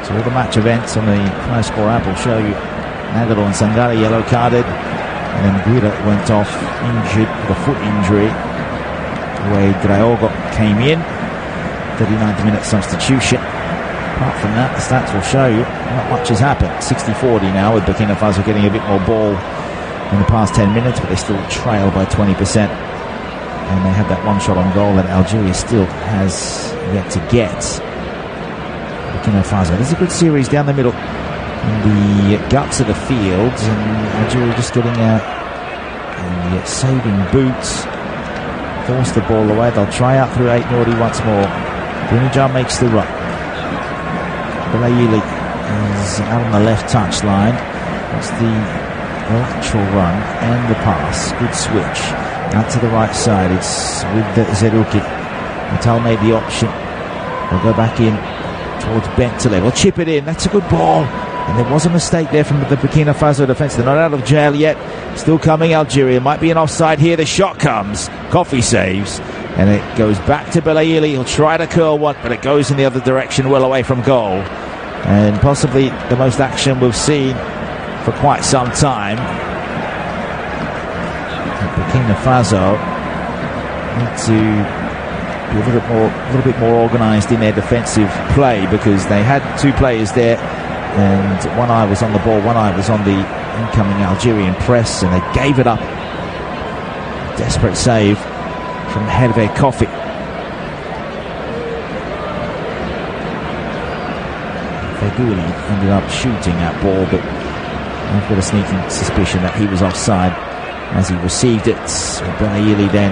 Speaker 1: So all the match events on the Fly Score app will show you Nagado and Sangare yellow carded, and then Guira went off injured with a foot injury. Wade Draogo came in, 39th minute substitution. Apart from that, the stats will show you not much has happened. 60-40 now, with Burkina Faso getting a bit more ball in the past 10 minutes, but they still trail by 20%. And they have that one shot on goal that Algeria still has yet to get. Burkina Faso, there's a good series down the middle in the guts of the field, and Algeria just getting a saving boot, force the ball away. They'll try out through 8 Nouri once more. Brunija makes the run. Belayili is out on the left touchline. That's the lateral run and the pass. Good switch out to the right side. It's with Zerouki. Natal made the option. They'll go back in towards Bentaleb. They'll chip it in. That's a good ball. And there was a mistake there from the Burkina Faso defence. They're not out of jail yet. Still coming, Algeria. Might be an offside here. The shot comes. Kofi saves. And it goes back to Belayili. He'll try to curl one, but it goes in the other direction, well away from goal. And possibly the most action we've seen for quite some time. Burkina Faso need to be a little bit more organised in their defensive play, because they had two players there, and one eye was on the ball, one eye was on the incoming Algerian press, and they gave it up. Desperate save from Hervé Kofi. Feghouli ended up shooting that ball, but I've got a sneaking suspicion that he was offside as he received it. Belayili then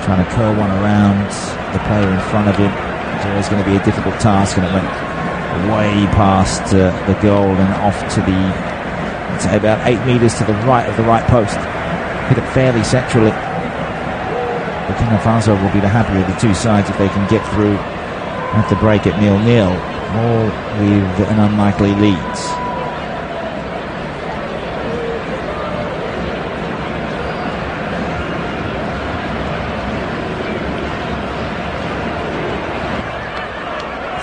Speaker 1: trying to curl one around the player in front of him. It's always going to be a difficult task, and it went way past the goal and off to the, I'd say about 8 metres to the right of the right post. Hit it fairly centrally. Burkina Faso will be the happier of the two sides if they can get through at the break at 0-0, or with an unlikely lead.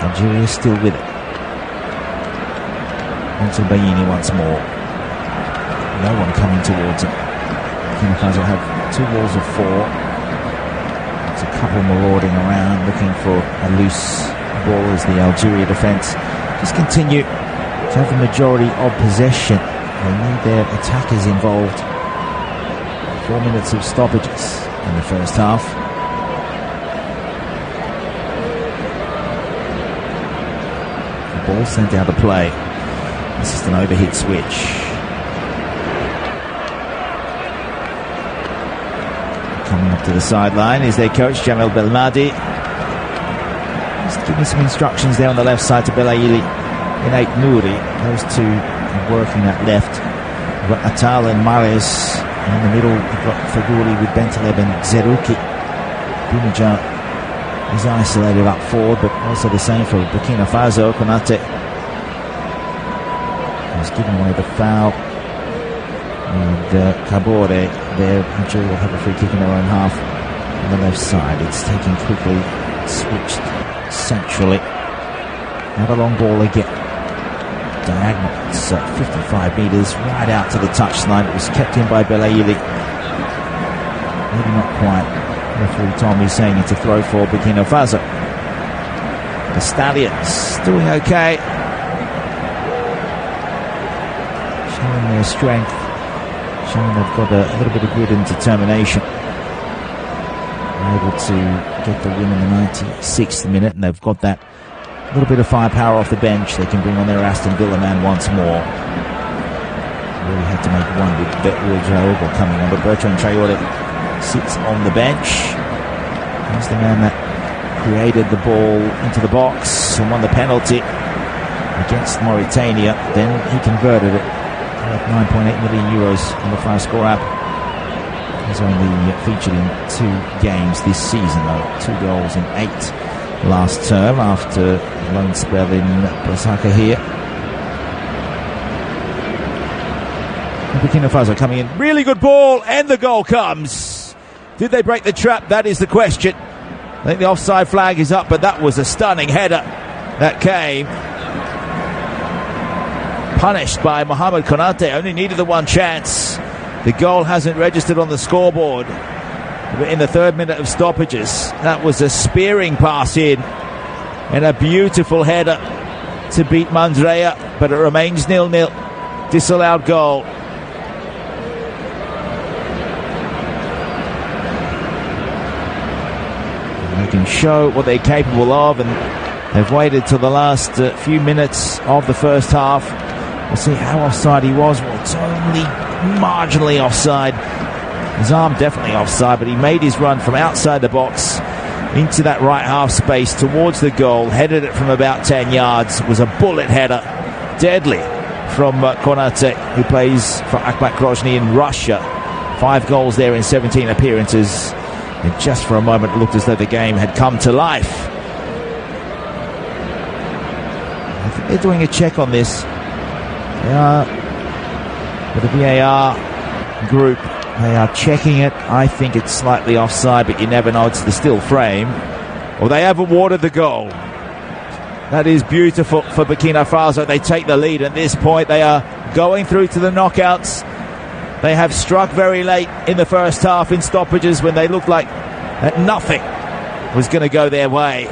Speaker 1: Algeria is still with it. Onto Bayini once more. No one coming towards him. Burkina Faso have 2 walls of 4. A couple marauding around looking for a loose ball as the Algeria defence just continue to have the majority of possession. They need their attackers involved. 4 minutes of stoppages in the first half. The ball sent out of play. This is an overhit switch. Coming up to the sideline is their coach, Djamel Belmadi. Just giving some instructions there on the left side to Belayili and 8 Nouri. Those two are working that left. We've got Natal and Mares. In the middle, we've got Feghouli with Bentaleb and Zerouki. Brunija is isolated up forward, but also the same for Burkina Faso. Konate has given away the foul. And Kabore there, Algeria will have a free kick in their own half on the left side. It's taken quickly, switched centrally. Now the long ball again. Diagonal, it's 55 metres, right out to the touchline. It was kept in by Belayili. Maybe not quite. Referee Tom is saying it's a throw for Burkina Faso. The Stallions doing okay. Showing their strength. Showing they've got a little bit of grit and determination. They're able to get the win in the 96th minute, and they've got that little bit of firepower off the bench. They can bring on their Aston Villa man once more. Really had to make one with Traore coming on, but Bertrand Traore sits on the bench. He's the man that created the ball into the box and won the penalty against Mauritania. Then he converted it. 9.8 million euros on the Fly Score app. He's only featured in 2 games this season, though. 2 goals in 8 last term after a loan spell in Osaka here. And Burkina Faso coming in. Really good ball, and the goal comes. Did they break the trap? That is the question. I think the offside flag is up, but that was a stunning header that came. Punished by Mohamed Konate. Only needed the one chance. The goal hasn't registered on the scoreboard. But in the 3rd minute of stoppages, that was a spearing pass in and a beautiful header to beat Mandrea, but it remains 0-0. Disallowed goal. They can show what they're capable of, and they've waited till the last few minutes of the first half. We'll see how offside he was. Well, it's only marginally offside. His arm definitely offside, but he made his run from outside the box into that right half space towards the goal, headed it from about 10 yards. It was a bullet header, deadly, from Konate, who plays for AFCON Grozny in Russia. 5 goals there in 17 appearances. And just for a moment it looked as though the game had come to life. I think they're doing a check on this. They are, with the VAR group, they are checking it. I think it's slightly offside, but you never know. It's the still frame. Or they have awarded the goal. That is beautiful for Burkina Faso. They take the lead at this point. They are going through to the knockouts. They have struck very late in the first half in stoppages when they looked like that nothing was going to go their way.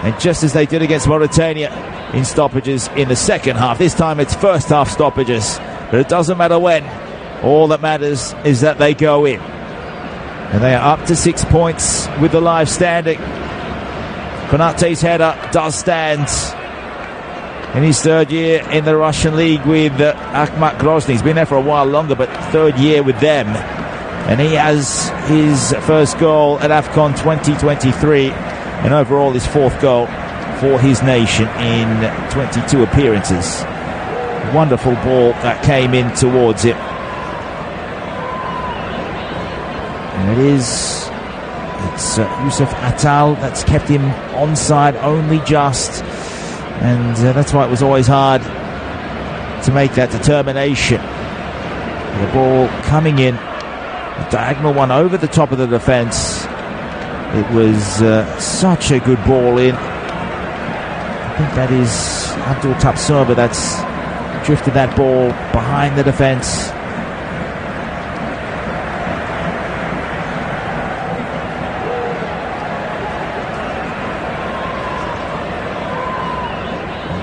Speaker 1: And just as they did against Mauritania in stoppages in the second half. This time it's first half stoppages. But it doesn't matter when. All that matters is that they go in. And they are up to 6 points with the live standing. Konate's header does stand in his 3rd year in the Russian league with AFCON Grozny. He's been there for a while longer, but 3rd year with them. And he has his first goal at AFCON 2023. And overall his 4th goal for his nation in 22 appearances. Wonderful ball that came in towards him. And it's Youssef Attal that's kept him onside only just. And that's why it was always hard to make that determination. The ball coming in, a diagonal one over the top of the defence. It was such a good ball in. I think that is Abdul Tapsoba that's drifted that ball behind the defence.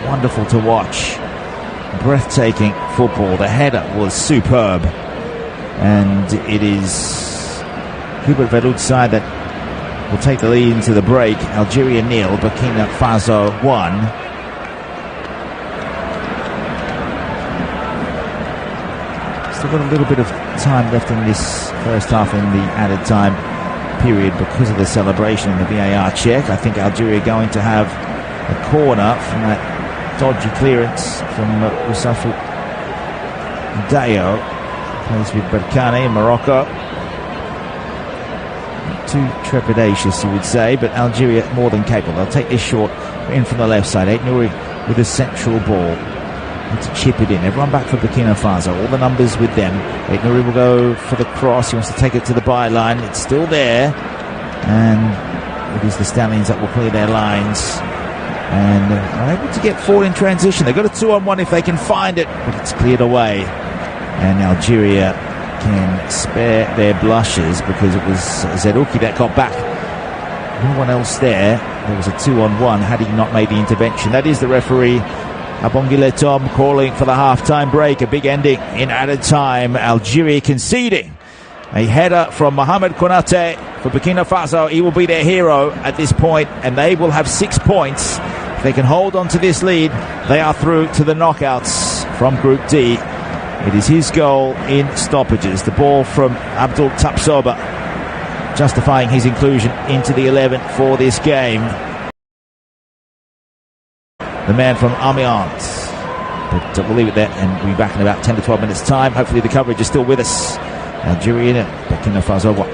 Speaker 1: Wonderful to watch. Breathtaking football. The header was superb. And it is Hubert Veloud's side that will take the lead into the break. Algeria 0, Burkina Faso 1. Still got a little bit of time left in this first half in the added time period because of the celebration and the VAR check. I think Algeria going to have a corner from that dodgy clearance from Roussafu Dayo. Plays with Berkane in Morocco. Not too trepidatious, you would say, but Algeria more than capable. They'll take this short in from the left side. Nouri with a central ball. Need to chip it in. Everyone back for Burkina Faso. All the numbers with them. Nouri will go for the cross. He wants to take it to the byline. It's still there. And it is the Stallions that will clear their lines. And are able to get forward in transition. They've got a 2-on-1 if they can find it, but it's cleared away. And Algeria can spare their blushes because it was Zerouki that got back. No one else there. There was a 2-on-1 had he not made the intervention. That is the referee, Abongile Tom, calling for the half-time break. A big ending in added time. Algeria conceding a header from Mohamed Konate for Burkina Faso. He will be their hero at this point, and they will have 6 points. If they can hold on to this lead, they are through to the knockouts from Group D. It is his goal in stoppages. The ball from Abdul Tapsoba, justifying his inclusion into the 11 for this game. The man from Amiens. But we'll leave it there, and we'll be back in about 10 to 12 minutes' time. Hopefully the coverage is still with us. Algeria in it, Burkina Faso 1.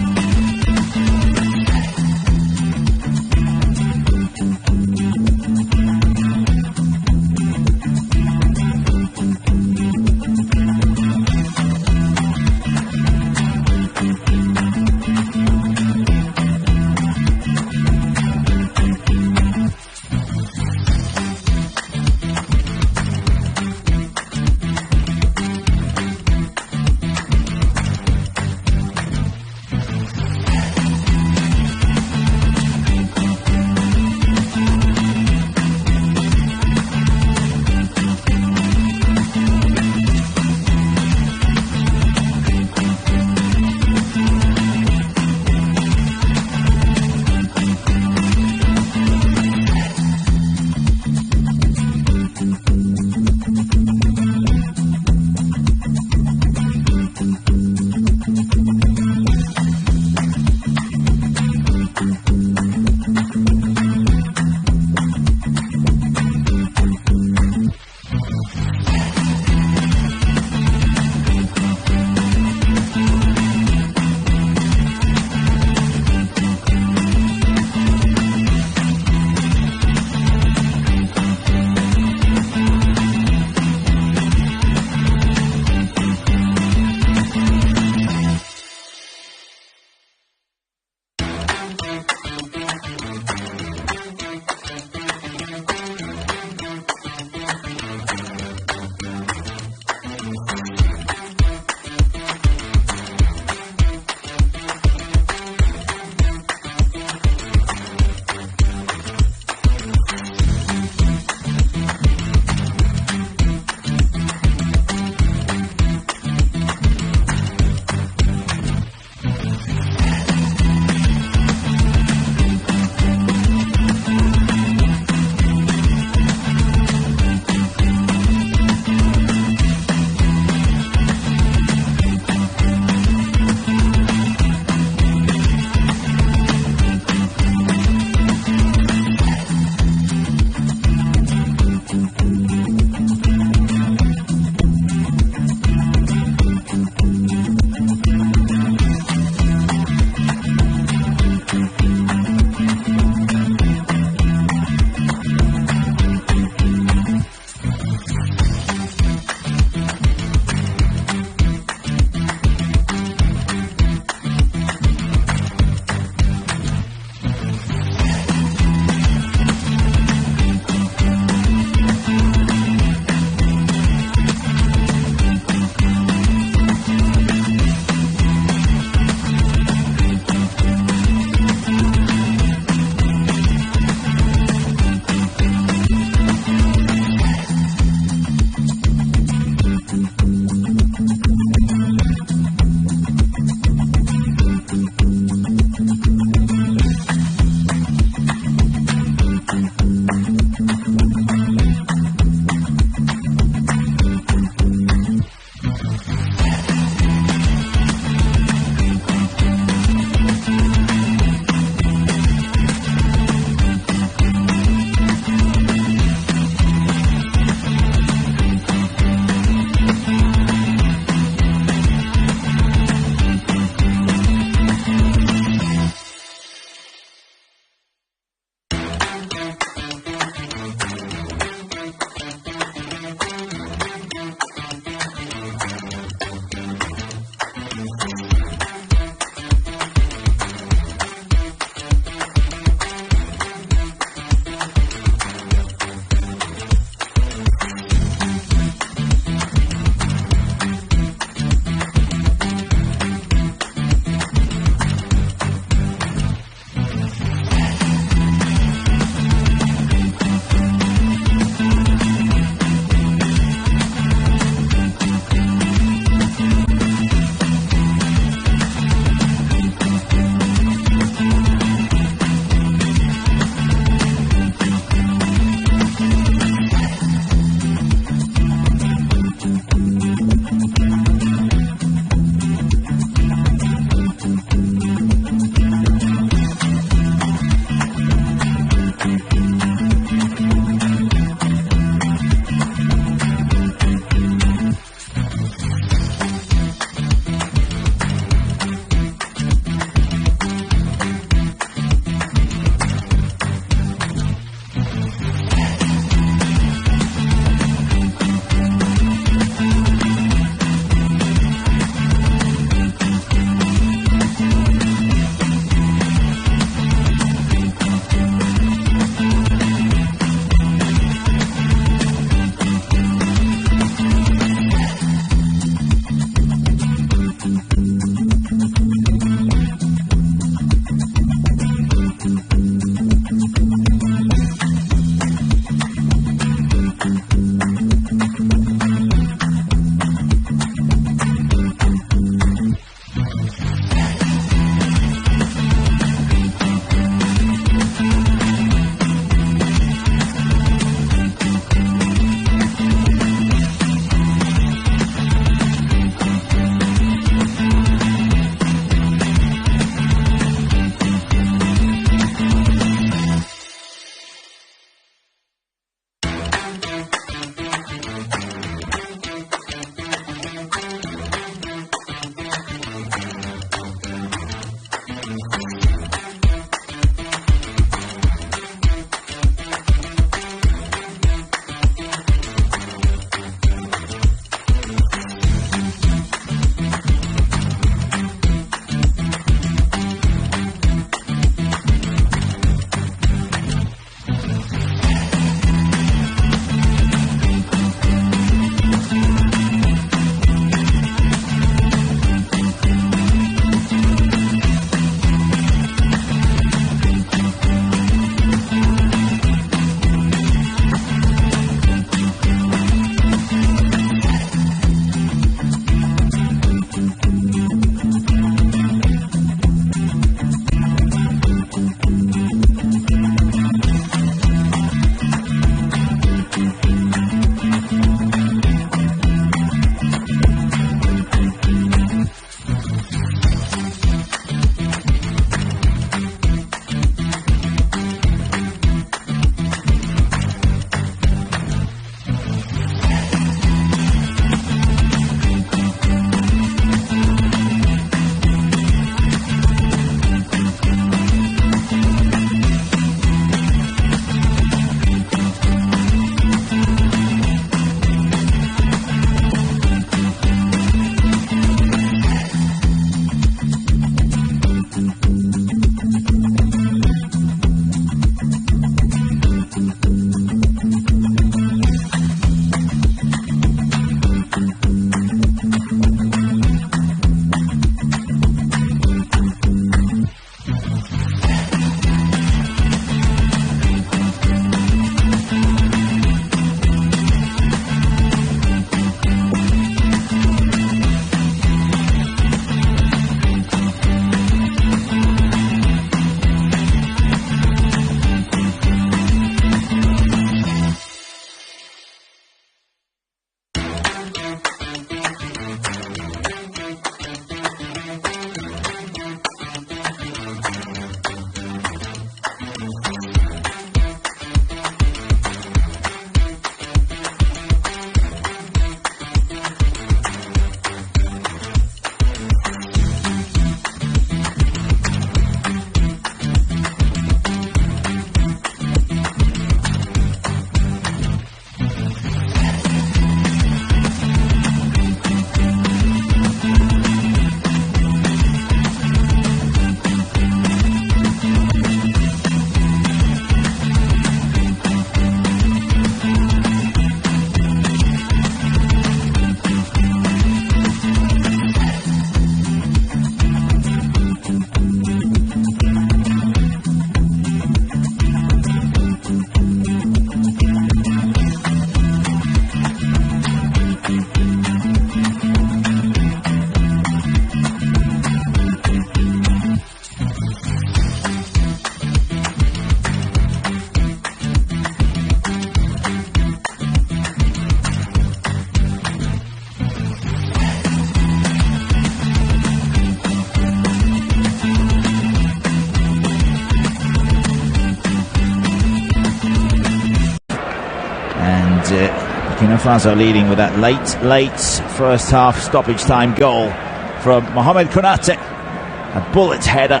Speaker 1: Burkina Faso leading with that late first half stoppage time goal from Mohamed Konate. A bullet header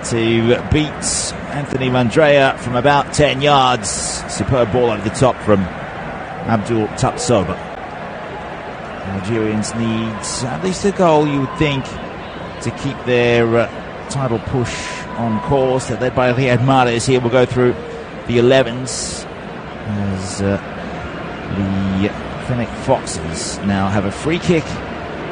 Speaker 1: to beat Anthony Mandrea from about 10 yards. Superb ball over the top from Abdul Tapsoba. Algerians need at least a goal, you would think, to keep their title push on course. They're led by Riyad Mahrez here. We'll go through the 11s as the Fennec Foxes now have a free kick.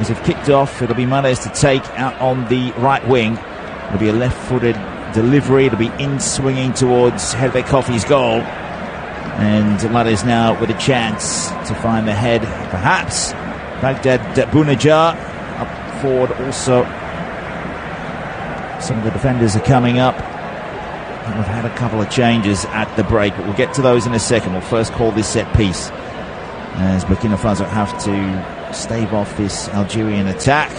Speaker 1: As they've kicked off, it'll be Mahrez to take out on the right wing. It'll be a left-footed delivery. It'll be in-swinging towards Hervé Kofi's goal. And Mahrez now with a chance to find the head, perhaps. Baghdad Bounajar up forward also. Some of the defenders are coming up. And we've had a couple of changes at the break, but we'll get to those in a second. We'll first call this set piece as Burkina Faso have to stave off this Algerian attack.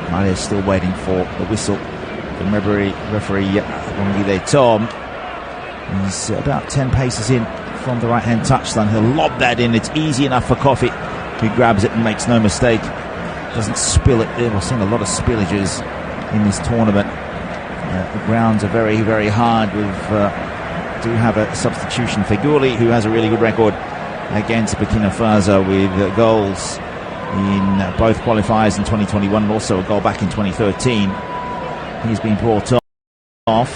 Speaker 1: Mahrez still waiting for the whistle from referee Wongile Tom. He's about 10 paces in from the right-hand touchline. He'll lob that in. It's easy enough for Kofi, who grabs it and makes no mistake. Doesn't spill it. We're seeing a lot of spillages in this tournament. The grounds are very, very hard. We do have a substitution for Gouli, who has a really good record against Burkina Faso with goals in both qualifiers in 2021 and also a goal back in 2013. He's been brought off,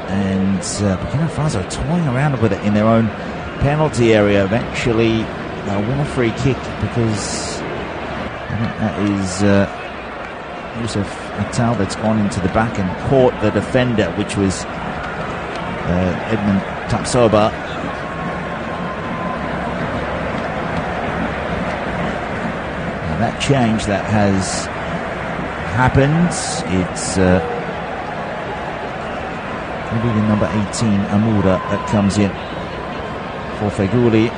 Speaker 1: and Burkina Faso toying around with it in their own penalty area. Eventually they'll win a free kick because I think that is Youssef Attal that's gone into the back and caught the defender, which was Edmond Tapsoba. Now that change that has happened, it's going to be the number 18 Amoura that comes in for Fegouli.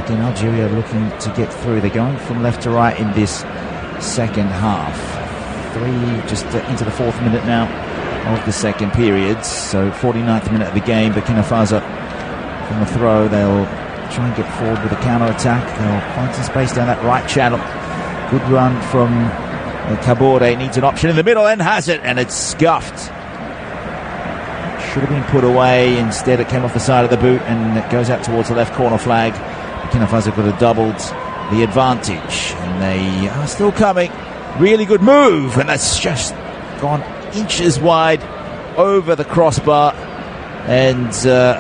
Speaker 1: Again, Algeria looking to get through. They're going from left to right in this second half. Just into the 4th minute now of the second period. So 49th minute of the game. Burkina Faso from the throw. They'll try and get forward with a counter-attack. They'll find some space down that right channel. Good run from Kabore. Needs an option in the middle and has it. And it's scuffed. Should have been put away. Instead it came off the side of the boot and it goes out towards the left corner flag. Burkina Faso could have doubled the advantage, and they are still coming. Really good move, and that's just gone inches wide over the crossbar and a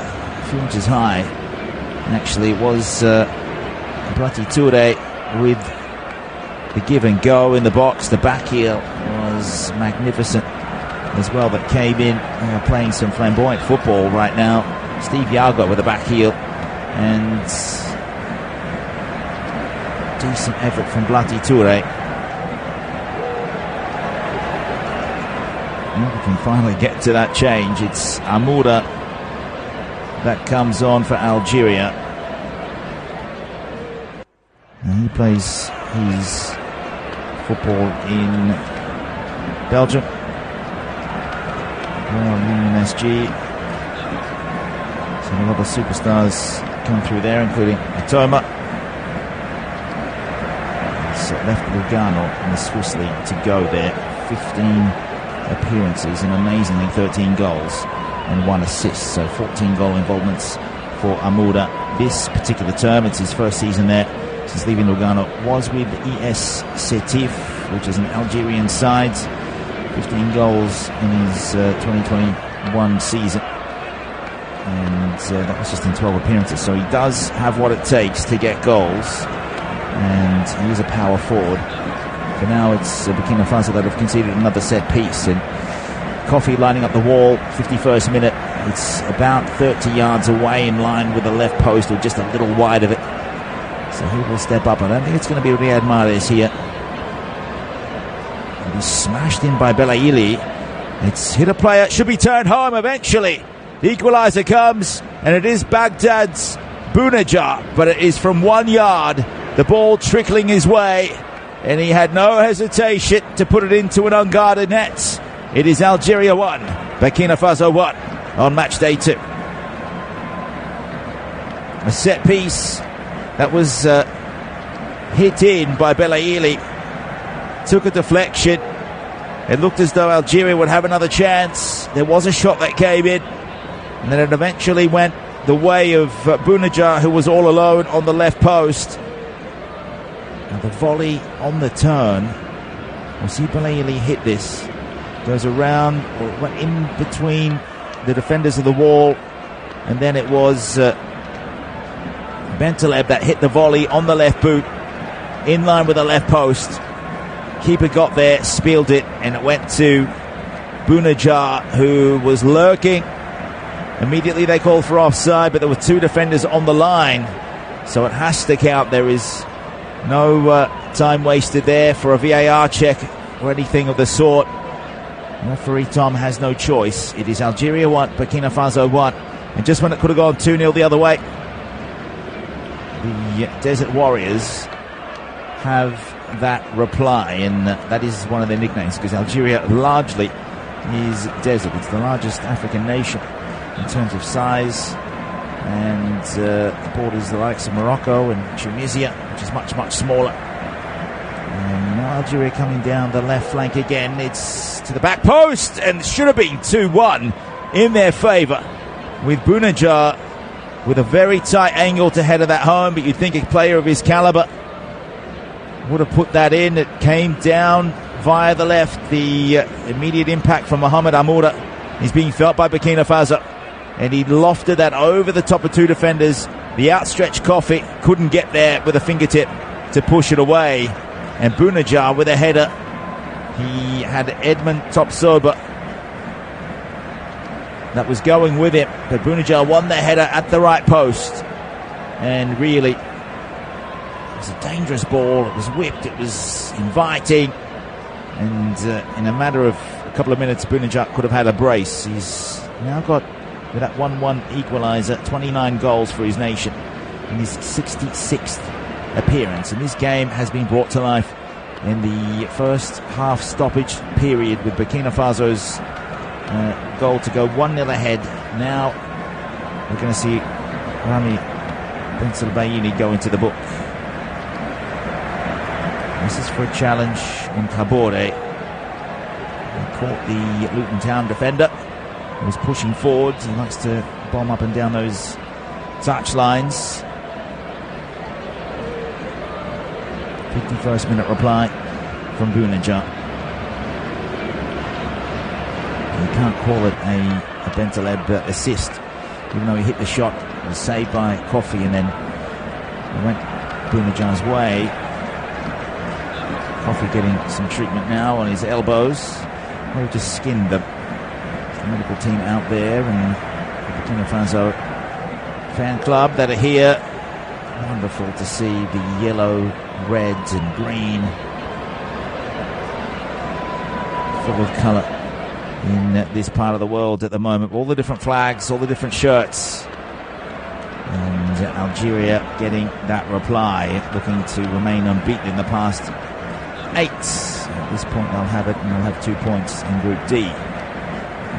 Speaker 1: few inches high. And actually it was Blati Touré with the give and go in the box. The back heel was magnificent as well, that came in playing some flamboyant football right now. Steve Yago with the back heel, and decent effort from Blati Touré. We can finally get to that change. It's Amoura that comes on for Algeria. And he plays his football in Belgium. Union SG. Some other superstars come through there, including Atoma. He's left Lugano in the Swiss league to go there. 15 appearances and amazingly 13 goals and 1 assist. So 14 goal involvements for Amoura this particular term. It's his first season there since leaving Lugano. Was with ES Sétif, which is an Algerian side. 15 goals in his 2021 season, and that was just in 12 appearances. So he does have what it takes to get goals, and he is a power forward. For now it's Burkina Faso that have conceded another set piece, and Kofi lining up the wall. 51st minute, it's about 30 yards away in line with the left post, or just a little wide of it. So he will step up. I don't think it's going to be Riyad Mahrez here. He's smashed in by Belaili. It's hit a player, should be turned home eventually. The equaliser comes, and it is Baghdad's Bounajar, but it is from 1 yard. The ball trickling his way, and he had no hesitation to put it into an unguarded net. It is Algeria 1, Burkina Faso 1 on match day 2. A set piece that was hit in by Belaili. Took a deflection. It looked as though Algeria would have another chance. There was a shot that came in, and then it eventually went the way of Bounedjah, who was all alone on the left post. Now the volley on the turn. We'll see Belaili hit this. Goes around, or went in between the defenders of the wall, and then it was Bentaleb that hit the volley on the left boot, in line with the left post. Keeper got there, spealed it, and it went to Bounedjah, who was lurking. Immediately they called for offside, but there were two defenders on the line, so it has to count. There is no time wasted there for a VAR check or anything of the sort. Referee Tom has no choice. It is Algeria 1, Burkina Faso 1. And just when it could have gone 2-0 the other way, the Desert Warriors have that reply, and that is one of their nicknames, because Algeria largely is desert. It's the largest African nation in terms of size, and borders the likes of Morocco and Tunisia, which is much, much smaller. And now Algeria coming down the left flank again. It's to the back post, and should have been 2-1 in their favour, with Bounedjah with a very tight angle to header that home, but you'd think a player of his calibre would have put that in. It came down via the left. The immediate impact from Mohamed Amoura is being felt by Burkina Faso, and he lofted that over the top of two defenders. The outstretched Kofi couldn't get there with a fingertip to push it away, and Bounedjah with a header. He had Edmond Topsoba that was going with him, but Bounedjah won the header at the right post, and really it was a dangerous ball. It was whipped, it was inviting, and in a matter of a couple of minutes Bounedjah could have had a brace. He's now got, with that 1-1 equaliser, 29 goals for his nation in his 66th appearance, and this game has been brought to life in the first half stoppage period, with Burkina Faso's goal to go 1-0 ahead. Now we're going to see Rami Bentaleb go into the book. This is for a challenge on Kabore. He caught the Luton Town defender. He was pushing forwards. He likes to bomb up and down those touch lines. 51st minute reply from Bounedjah. You can't call it a Bentaleb assist, even though he hit the shot. It was saved by Kofi, and then it went Bounedjah's way. Kofi getting some treatment now on his elbows. Well, just skinned the medical team out there, and the Burkina Faso fan club that are here. Wonderful to see the yellow, reds and green, full of colour in this part of the world at the moment. All the different flags, all the different shirts, and Algeria getting that reply, looking to remain unbeaten in the past 8. At this point they'll have it, and they'll have 2 points in Group D.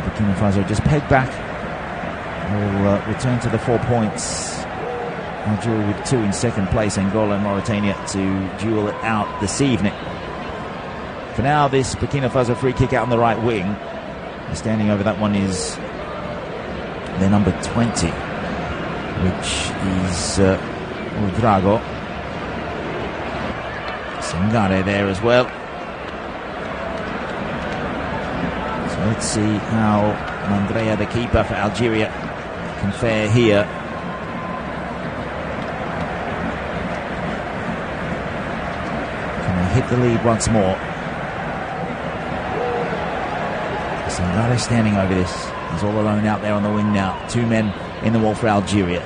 Speaker 1: Burkina Faso just pegged back. Will return to the 4 points. Algeria with 2 in second place. Angola and Mauritania to duel it out this evening. For now, this Burkina Faso free kick out on the right wing. Standing over that one is their number 20, which is Ouedraogo. Sangare there as well. So let's see how Mandrea, the keeper for Algeria, can fare here. Can they hit the lead once more? Sangare standing over this. He's all alone out there on the wing now. 2 men in the wall for Algeria.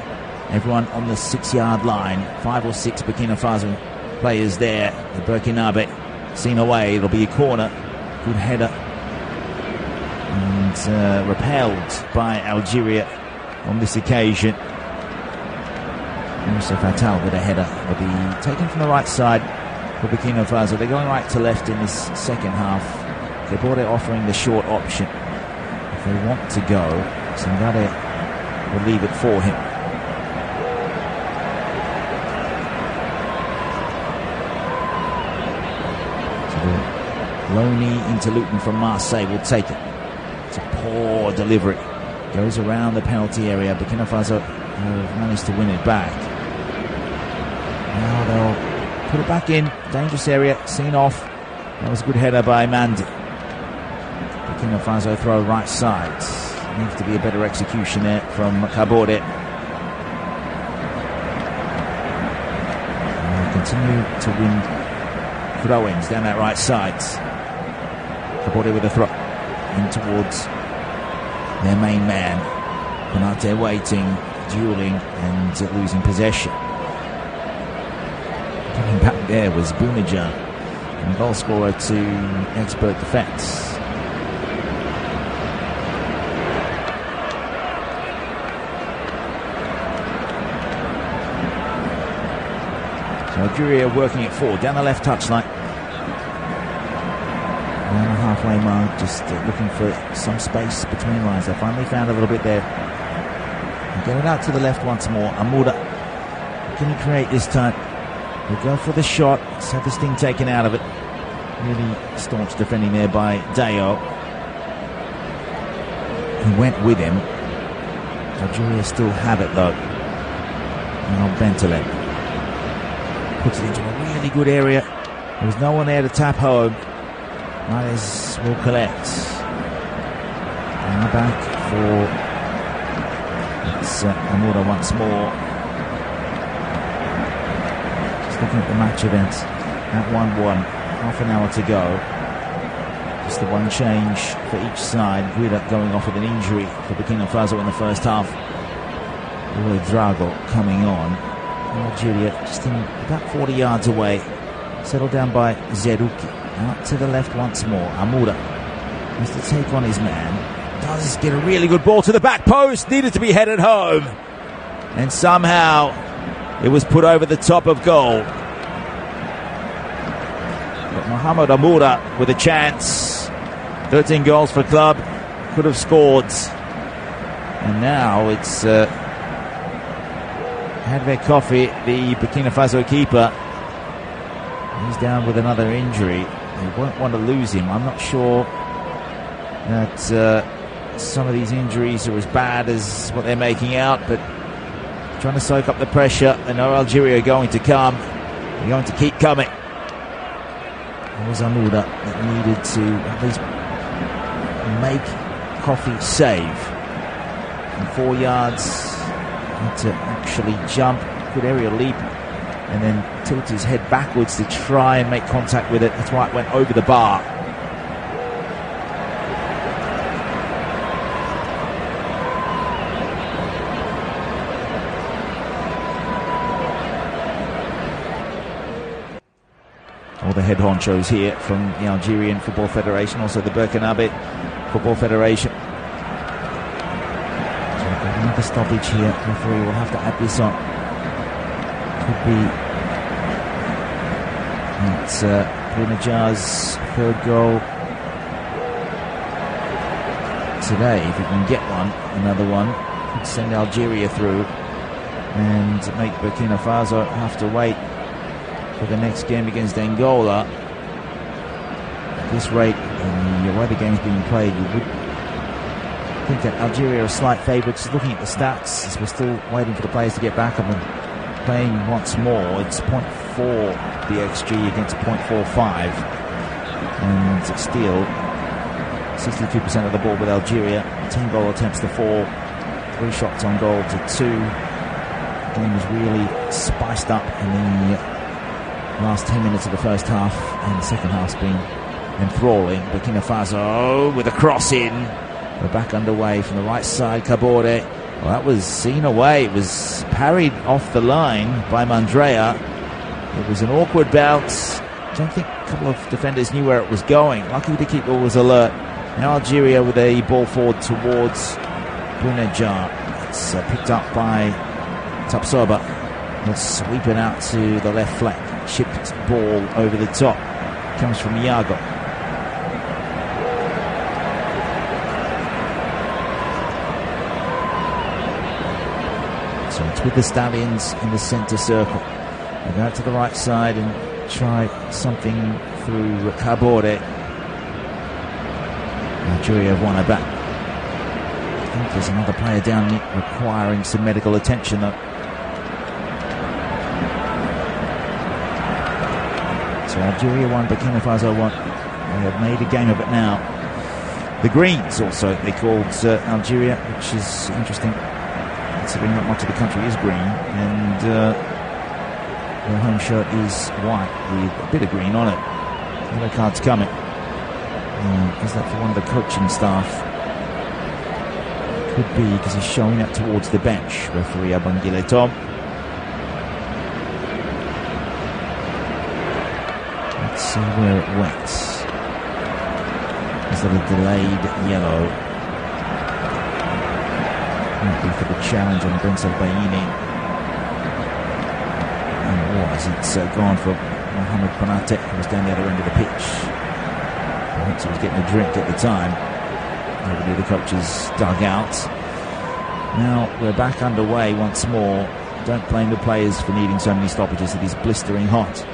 Speaker 1: Everyone on the 6-yard line. 5 or 6 Burkina Faso players there. The Burkinabe seen away. It'll be a corner. Good header. And repelled by Algeria on this occasion. Moussa Fatal with a header. Will be taken from the right side for Burkina Faso. They're going right to left in this second half. Kabore offering the short option. If they want to go, Sangare will leave it for him. Loney into Luton from Marseille will take it. It's a poor delivery. Goes around the penalty area. Burkina Faso have managed to win it back. Now they'll put it back in. Dangerous area. Seen off. That was a good header by Mandi. Burkina Faso throw right side. Needs to be a better execution there from Kabore. Continue to win throw-ins down that right side. Kabore with a throw in towards their main man. Konate waiting, dueling and losing possession. Coming back there was Bunaja, and goal scorer to expert defence. Algeria working it forward down the left touchline. Around the halfway mark, just looking for some space between lines. They finally found a little bit there. And get it out to the left once more. Amoura, can he create this time? We'll go for the shot. Let's have this thing taken out of it. Really staunch defending there by Dayo, who went with him. Algeria still have it though. Now Bentaleb puts it into a really good area. There was no one there to tap home. Miles will collect. Now back for it's Amoura once more. Just looking at the match event at 1-1. Half an hour to go. Just the one change for each side. Guida going off with an injury for Burkina Faso in the first half. Roy Drago coming on. Algeria just in about 40 yards away, settled down by Zerouki. Out to the left once more. Amoura has to take on his man. Does get a really good ball to the back post. Needed to be headed home, and somehow it was put over the top of goal. But Mohamed Amoura with a chance. 13 goals for club. Could have scored. And now it's Hadve Kofi, the Burkina Faso keeper. He's down with another injury. They won't want to lose him. I'm not sure that some of these injuries are as bad as what they're making out, but trying to soak up the pressure. I know Algeria are going to come. They're going to keep coming. It was Amoura that needed to at least make Kofi save. From 4 yards to actually jump, good aerial leap, and then tilt his head backwards to try and make contact with it. That's why it went over the bar. All the head honchos here from the Algerian Football Federation, also the Burkinabe Football Federation. Another stoppage here. Referee will have to add this on. Could be it's Bunaja's third goal today. If he can get one, another one, could send Algeria through and make Burkina Faso have to wait for the next game against Angola. At this rate, and the way the game's being played, you would think that Algeria are slight favourites. Looking at the stats, as we're still waiting for the players to get back up and playing once more, it's 0.4 the XG against 0.45, and still 62% of the ball with Algeria. 10 goal attempts to 4, 3 shots on goal to 2. The game was really spiced up in the last 10 minutes of the first half, and the second half's been enthralling. Burkina Faso with a cross in. We're back underway from the right side. Kabore. Well, that was seen away. It was parried off the line by Mandrea. It was an awkward bounce. I don't think a couple of defenders knew where it was going. Lucky the keeper was alert. Now Algeria with a ball forward towards Bunaja. It's picked up by Tapsoba. He'll sweep it out to the left flank. Chipped ball over the top. Comes from Iago. So it's with the Stallions in the centre circle. They go out to the right side and try something through Kabore. Algeria have won her back. I think there's another player down requiring some medical attention though. So Algeria won, Burkina Faso won. They have made a game of it now. The Greens also, they called Algeria, which is interesting, considering not much of the country is green, and their home shirt is white with a bit of green on it. Yellow card's coming. Is that for one of the coaching staff? Could be, because he's showing up towards the bench, referee Abangile Tom. Let's see where it went. Is that a delayed yellow? Might be for the challenge on Djamel Belmadi. And it was. It's gone for Mohamed Konate, who was down the other end of the pitch. Perhaps he was getting a drink at the time. Over near the coach's dugout. Now we're back underway once more. Don't blame the players for needing so many stoppages. It is blistering hot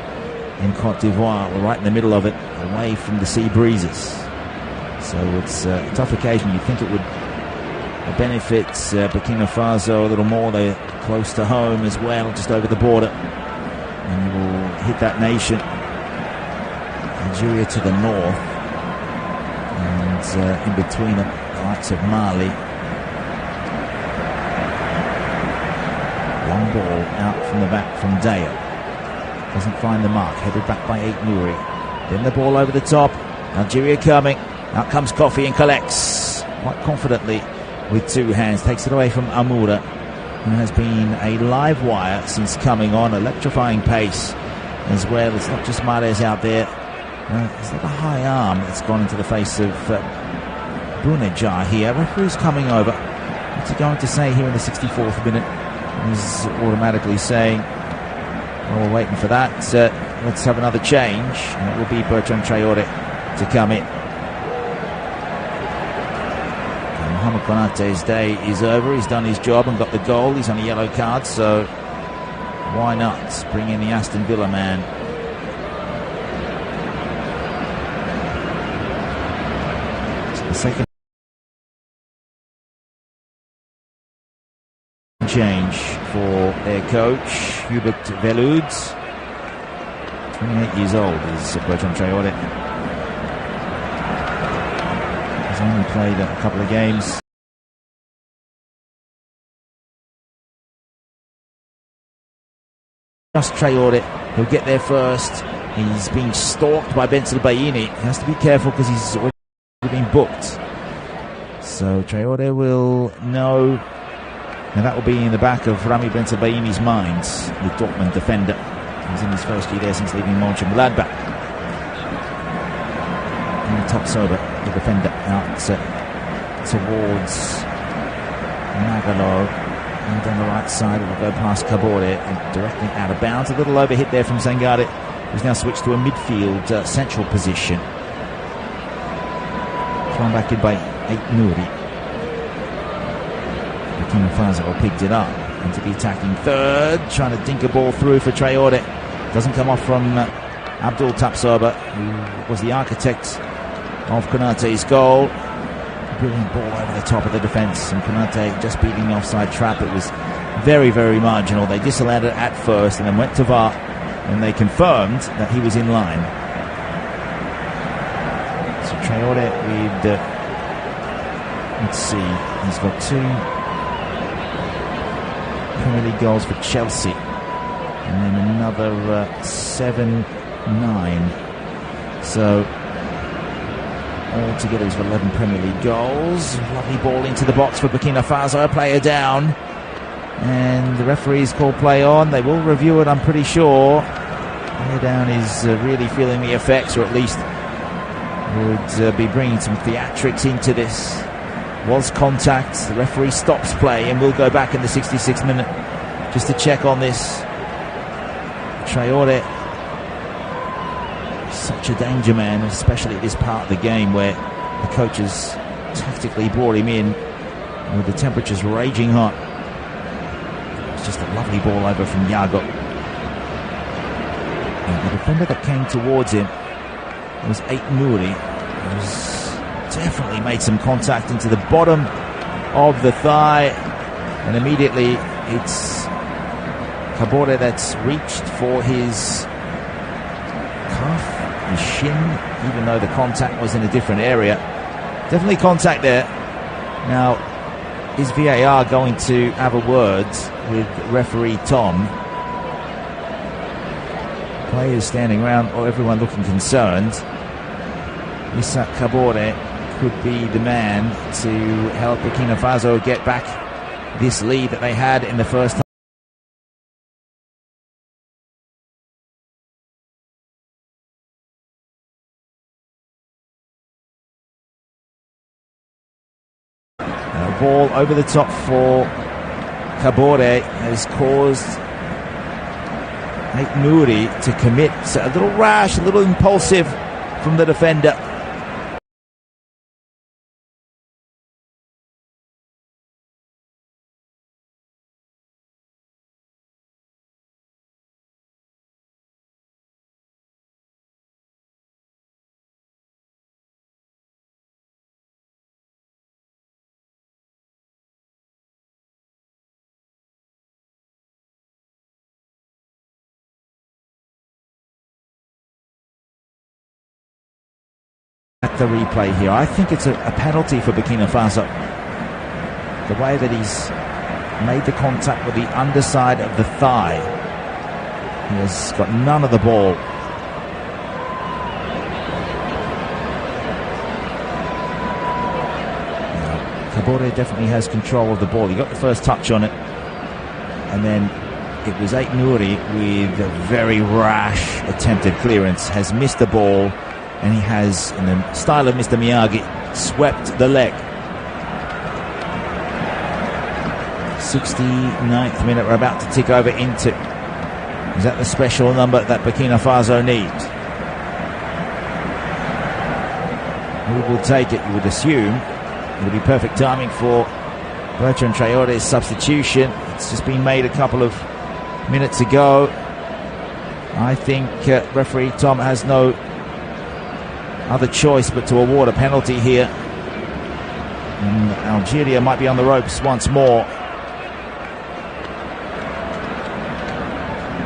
Speaker 1: in Cote d'Ivoire. We're right in the middle of it, away from the sea breezes. So it's a tough occasion. You'd think it would benefit Burkina Faso a little more. They're close to home as well, just over the border. And you will hit that nation. Algeria to the north. And in between the likes of Mali. Long ball out from the back from Dale. Doesn't find the mark. Headed back by Nouri. Then the ball over the top. Algeria coming. Out comes Kofi and collects quite confidently with two hands. Takes it away from Amoura, who has been a live wire since coming on. Electrifying pace as well. It's not just Mahrez out there. It's like a high arm that's gone into the face of Bunejar here. Referee's coming over. What's he going to say here in the 64th minute? He's automatically saying, well, we're waiting for that. Let's have another change. And it will be Bertrand Traoré to come in. And Mohamed Konate's day is over. He's done his job and got the goal. He's on a yellow card, so why not bring in the Aston Villa man? The second change for their coach, Hubert Veloud. 28 years old is Bertrand Traoré. He's only played a couple of games. Just Traoré, he'll get there first. He's being stalked by Djamel Belmadi. He has to be careful because he's already been booked. So Traoré will know, and that will be in the back of Rami Djamel Belmadi's mind, the Dortmund defender. He's in his first year there since leaving Mönchengladbach. And the top sober, the defender, out towards Magalo. And on the right side, it will go past Kabore and directly out of bounds. A little overhit there from Zangare, who's now switched to a midfield central position. Thrown back in by Nouri. Burkina Faso picked it up into the attacking third, trying to dink a ball through for Traoré. Doesn't come off from Abdul Tapsoba, who was the architect of Konate's goal. Brilliant ball over the top of the defence, and Konate just beating the offside trap. It was very, very marginal. They disallowed it at first and then went to VAR, and they confirmed that he was in line. So Traoré with, let's see, he's got 2 Premier League goals for Chelsea, and then another 7-9. So altogether he's got 11 Premier League goals. Lovely ball into the box for Burkina Faso. A player down, and the referees call play on. They will review it, I'm pretty sure. Player down is really feeling the effects, or at least would be bringing some theatrics into this. Was contact. The referee stops play and will go back in the 66th minute just to check on this. Traoré, such a danger man, especially at this part of the game where the coaches tactically brought him in with the temperatures raging hot. It's just a lovely ball over from Yago. And the defender that came towards him It was Nouri, who's definitely made some contact into the bottom of the thigh, and immediately it's Kabore that's reached for his calf, his shin, even though the contact was in a different area. Definitely contact there. Now, is VAR going to have a word with referee Tom? Players standing around, or everyone looking concerned. Issa Kabore could be the man to help Burkina Faso get back this lead that they had in the first half. A ball over the top for Kabore has caused Nouri to commit. So a little rash, a little impulsive from the defender. At the replay here, I think it's a penalty for Burkina Faso. The way that he's made the contact with the underside of the thigh. He has got none of the ball. Kabore definitely has control of the ball. He got the first touch on it, and then it was Nouri with a very rash attempted clearance, has missed the ball, and he has, in the style of Mr. Miyagi, swept the leg. 69th minute we're about to tick over into. Is that the special number that Burkina Faso needs? Who will take it, you would assume. It would be perfect timing for Bertrand Traore's substitution. It's just been made a couple of minutes ago. I think referee Tom has no other choice but to award a penalty here. And Algeria might be on the ropes once more.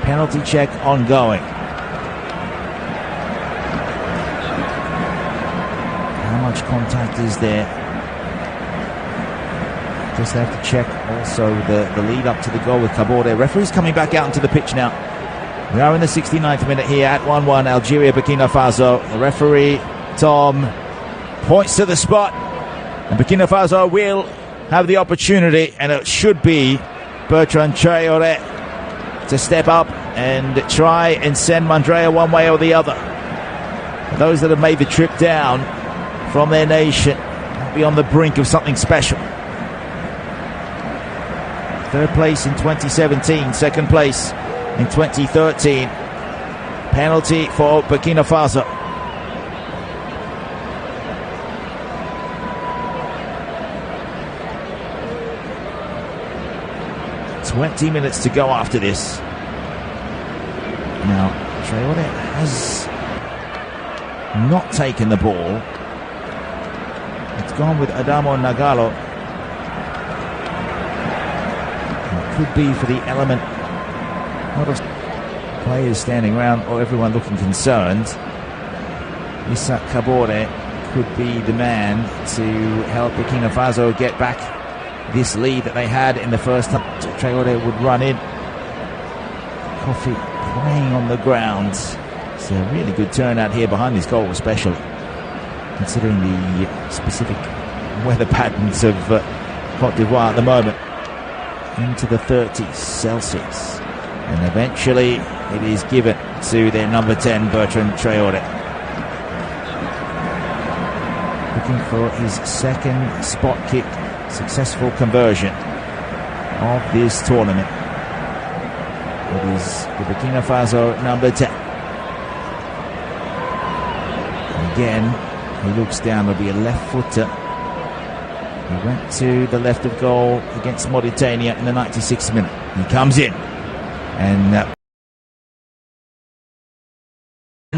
Speaker 1: Penalty check ongoing. How much contact is there? Just have to check also the lead up to the goal with Kabore. Referee's coming back out into the pitch now. We are in the 69th minute here at 1-1, Algeria, Burkina Faso. The referee, Tom, points to the spot, and Burkina Faso will have the opportunity, and it should be Bertrand Traore to step up and try and send Mandrea one way or the other. For those that have made the trip down from their nation, will be on the brink of something special. Third place in 2017, second place in 2013. Penalty for Burkina Faso. "20 minutes to go after this." Now, Traore has not taken the ball. It's gone with Adamo Nagalo. It could be for the element. A lot of players standing around, or everyone looking concerned. Issa Kabore could be the man to help Burkina Faso get back this lead that they had in the first half. Traore would run in. Kofi playing on the ground. It's a really good turnout here behind this goal, especially considering the specific weather patterns of Cote d'Ivoire at the moment. Into the 30s Celsius. And eventually it is given to their number 10, Bertrand Traore. Looking for his second spot kick. Successful conversion of this tournament. It is the Burkina Faso number 10. And again, he looks down. There'll be a left footer. He went to the left of goal against Mauritania in the 96th minute. He comes in. And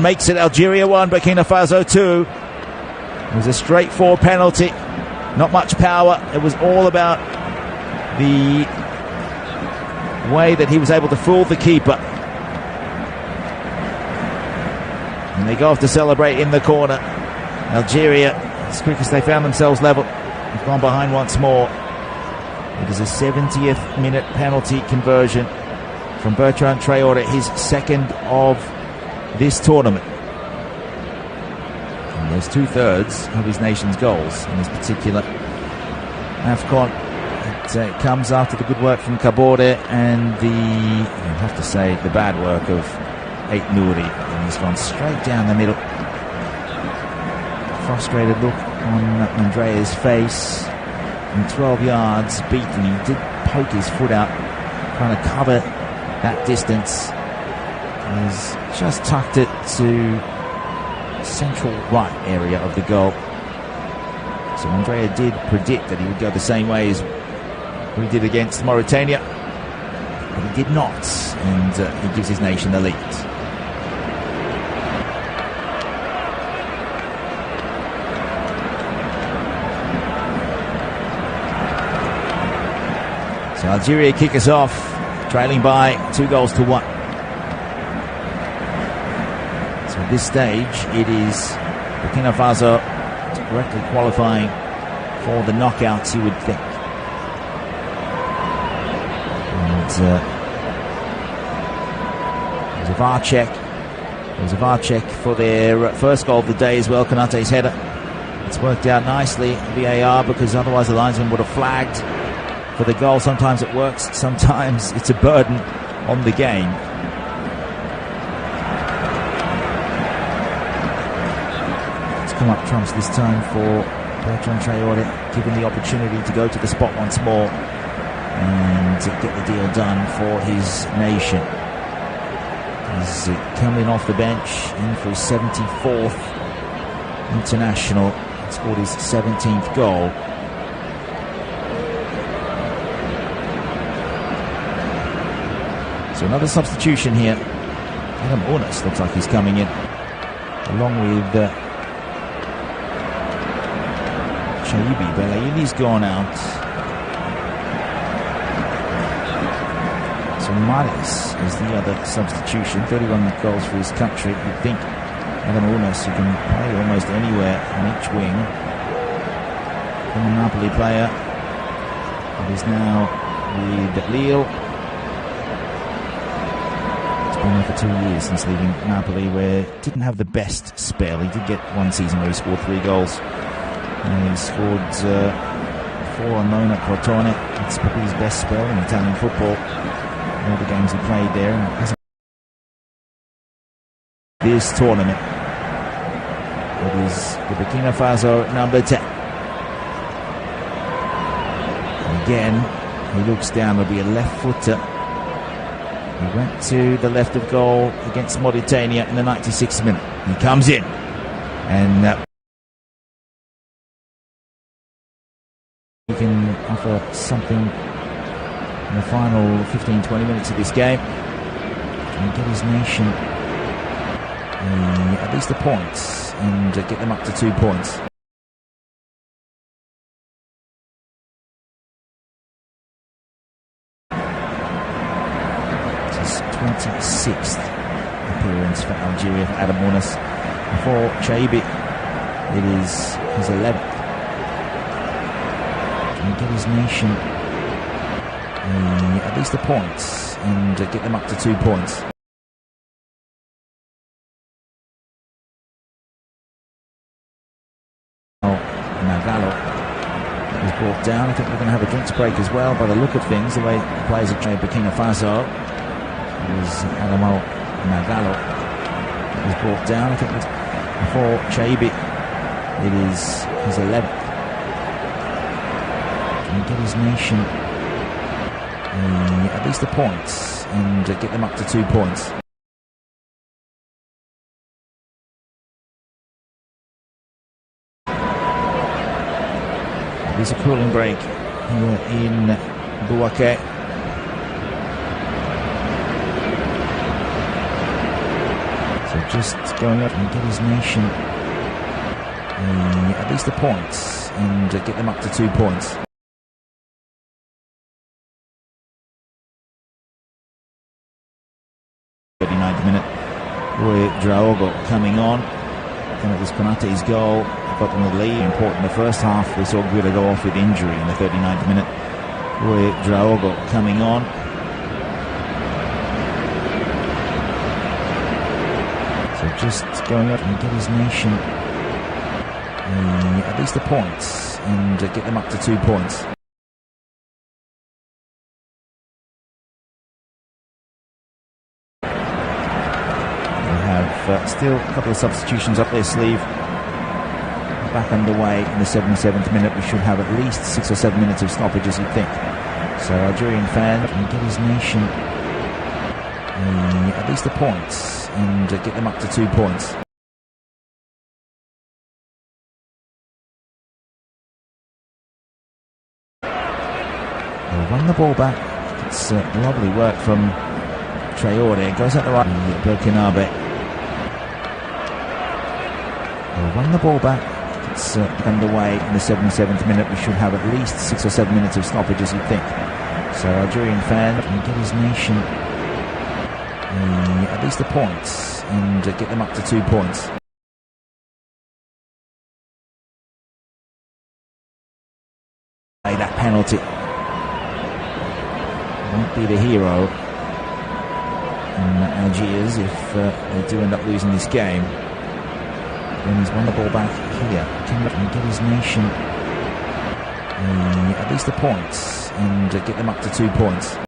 Speaker 1: makes it Algeria 1, Burkina Faso 2. It was a straightforward penalty. Not much power. It was all about the way that he was able to fool the keeper. And they go off to celebrate in the corner. Algeria, as quick as they found themselves level, have gone behind once more. It is a 70th minute penalty conversion from Bertrand Traoré, his second of this tournament. And there's 2/3 of his nation's goals in this particular AFCON. It comes after the good work from Kabore and I have to say, the bad work of Ait Nouri. And he's gone straight down the middle. Frustrated look on Andrea's face. From 12 yards, beaten. He did poke his foot out, trying to cover that distance. He's just tucked it to central right area of the goal. So Andrea did predict that he would go the same way as we did against Mauritania, but he did not, and he gives his nation the lead. So Algeria kick us off, trailing by 2-1. So at this stage, it is Burkina Faso directly qualifying for the knockouts, you would think. And there's a VAR check. There's a VAR check for their first goal of the day as well, Konaté's header. It's worked out nicely, VAR, because otherwise the linesman would have flagged for the goal. Sometimes it works, sometimes it's a burden on the game. It's come up trumps this time for Bertrand Traoré, given the opportunity to go to the spot once more and to get the deal done for his nation. He's coming off the bench in for his 74th international. He scored his 17th goal. So another substitution here. Adam Ounas looks like he's coming in, along with Chaibi. Belaïli's gone out. So Maris is the other substitution. 31 goals for his country. You'd think Adam Ounas, who can play almost anywhere on each wing, from a Napoli player, but is now with Lille. Been there for 2 years since leaving Napoli, where didn't have the best spell. He did get one season where he scored 3 goals. And he scored 4 on loan at Crotone. It's probably his best spell in Italian football. All the games he played there. And this tournament, it is the Burkina Faso number 10. And again, he looks down. It'll be a left footer. He went to the left of goal against Mauritania in the 96th minute. He comes in, and he can offer something in the final 15-20 minutes of this game and get his nation at least a point and get them up to 2 points. His 26th appearance for Algeria for Adam Ounas. For Chaibi, it is his 11th. And get his nation at least a point and get them up to 2 points. Nagalo was brought down. I think we're going to have a drinks break as well by the look of things, the way the players are playing Burkina Faso. It was Adamo Nagalo was brought down. I think before Chaibi, it is his 11th. And get his nation at least a point and get them up to 2 points. There's a cooling break here in Bouaké. So just going up and get his nation at least a point and get them up to 2 points. Minute, Roy Draogo coming on, and it was Konate's goal got them the lead. Important in the first half, we saw Guida go off with injury in the 39th minute. Roy Draogo coming on, so just going up and get his nation at least a point and get them up to 2 points. Still a couple of substitutions up their sleeve. Back underway in the 77th minute. We should have at least 6 or 7 minutes of stoppages, you'd think. So Algerian fan can get his nation at least a point and get them up to 2 points. They'll run the ball back. It's lovely work from Traore. Goes out the right. Burkina. They'll run the ball back. It's underway in the 77th minute. We should have at least 6 or 7 minutes of stoppages, you'd think. So Algerian fan can get his nation at least a point and get them up to 2 points. That penalty won't be the hero in Algiers if they do end up losing this game. And he's won the ball back here. Can get his nation at least a point and get them up to 2 points.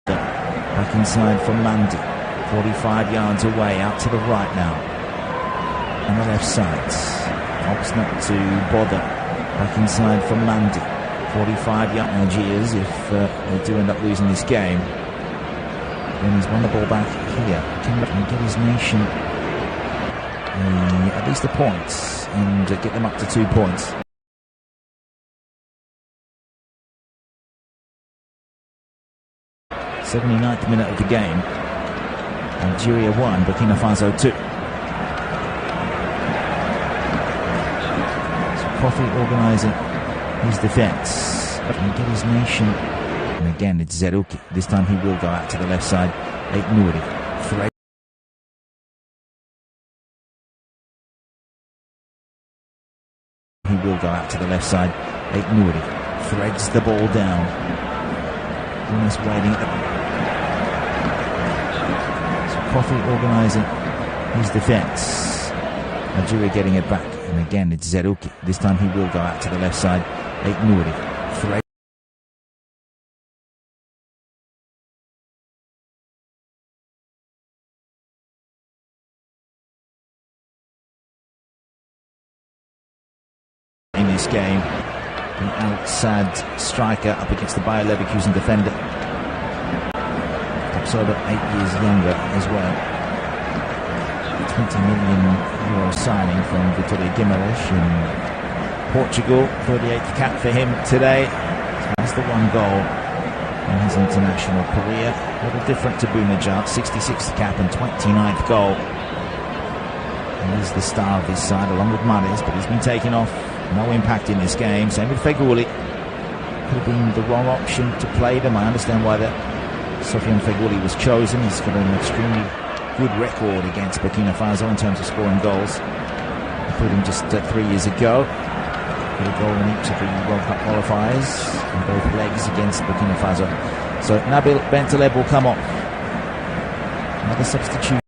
Speaker 1: Back inside from Mandi. 45 yards away, out to the right now. On the left side. Opts not to bother. Back inside from Mandi. 45 yards. Algiers if they do end up losing this game. And he's won the ball back here. Can get his nation at least a point and get them up to 2 points. The 79th minute of the game. Algeria 1, Burkina Faso 2. So Kofi organising his defence. And get his nation. And again, it's Zerouki. This time he will go out to the left side. Nouri. He will go out to the left side. Nouri threads the ball down. Almost waiting at the... So Kofi organising his defence. Algeria getting it back. And again, it's Zerouki. This time he will go out to the left side. Nouri threads. This game, an outside striker up against the Bayer Leverkusen defender. Absorbed 8 years younger as well. €20 million signing from Vitória Guimarães in Portugal. 38th cap for him today. That's the one goal in his international career. A little different to Bounedjah. 66th cap and 29th goal. And he's the star of his side along with Mahrez, but he's been taken off. No impact in this game. Same with Feghouli. Could have been the wrong option to play them. I understand why Sofiane Feghouli was chosen. He's got an extremely good record against Burkina Faso in terms of scoring goals, including just 3 years ago. Got a goal in each of the World Cup qualifiers in both legs against Burkina Faso. So Djamel Belmadi will come off. Another substitution.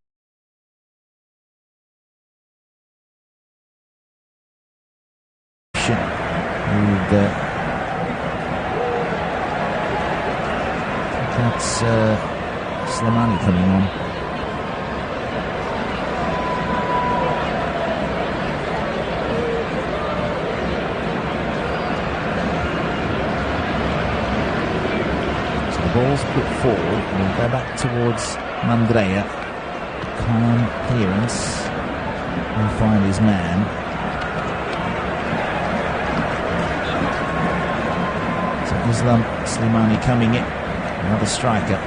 Speaker 1: That's Slimani coming on. So the ball's put forward and we'll go back towards Mandrea. Calm clearance. He'll find his man. Islam Slimani coming in. Another striker.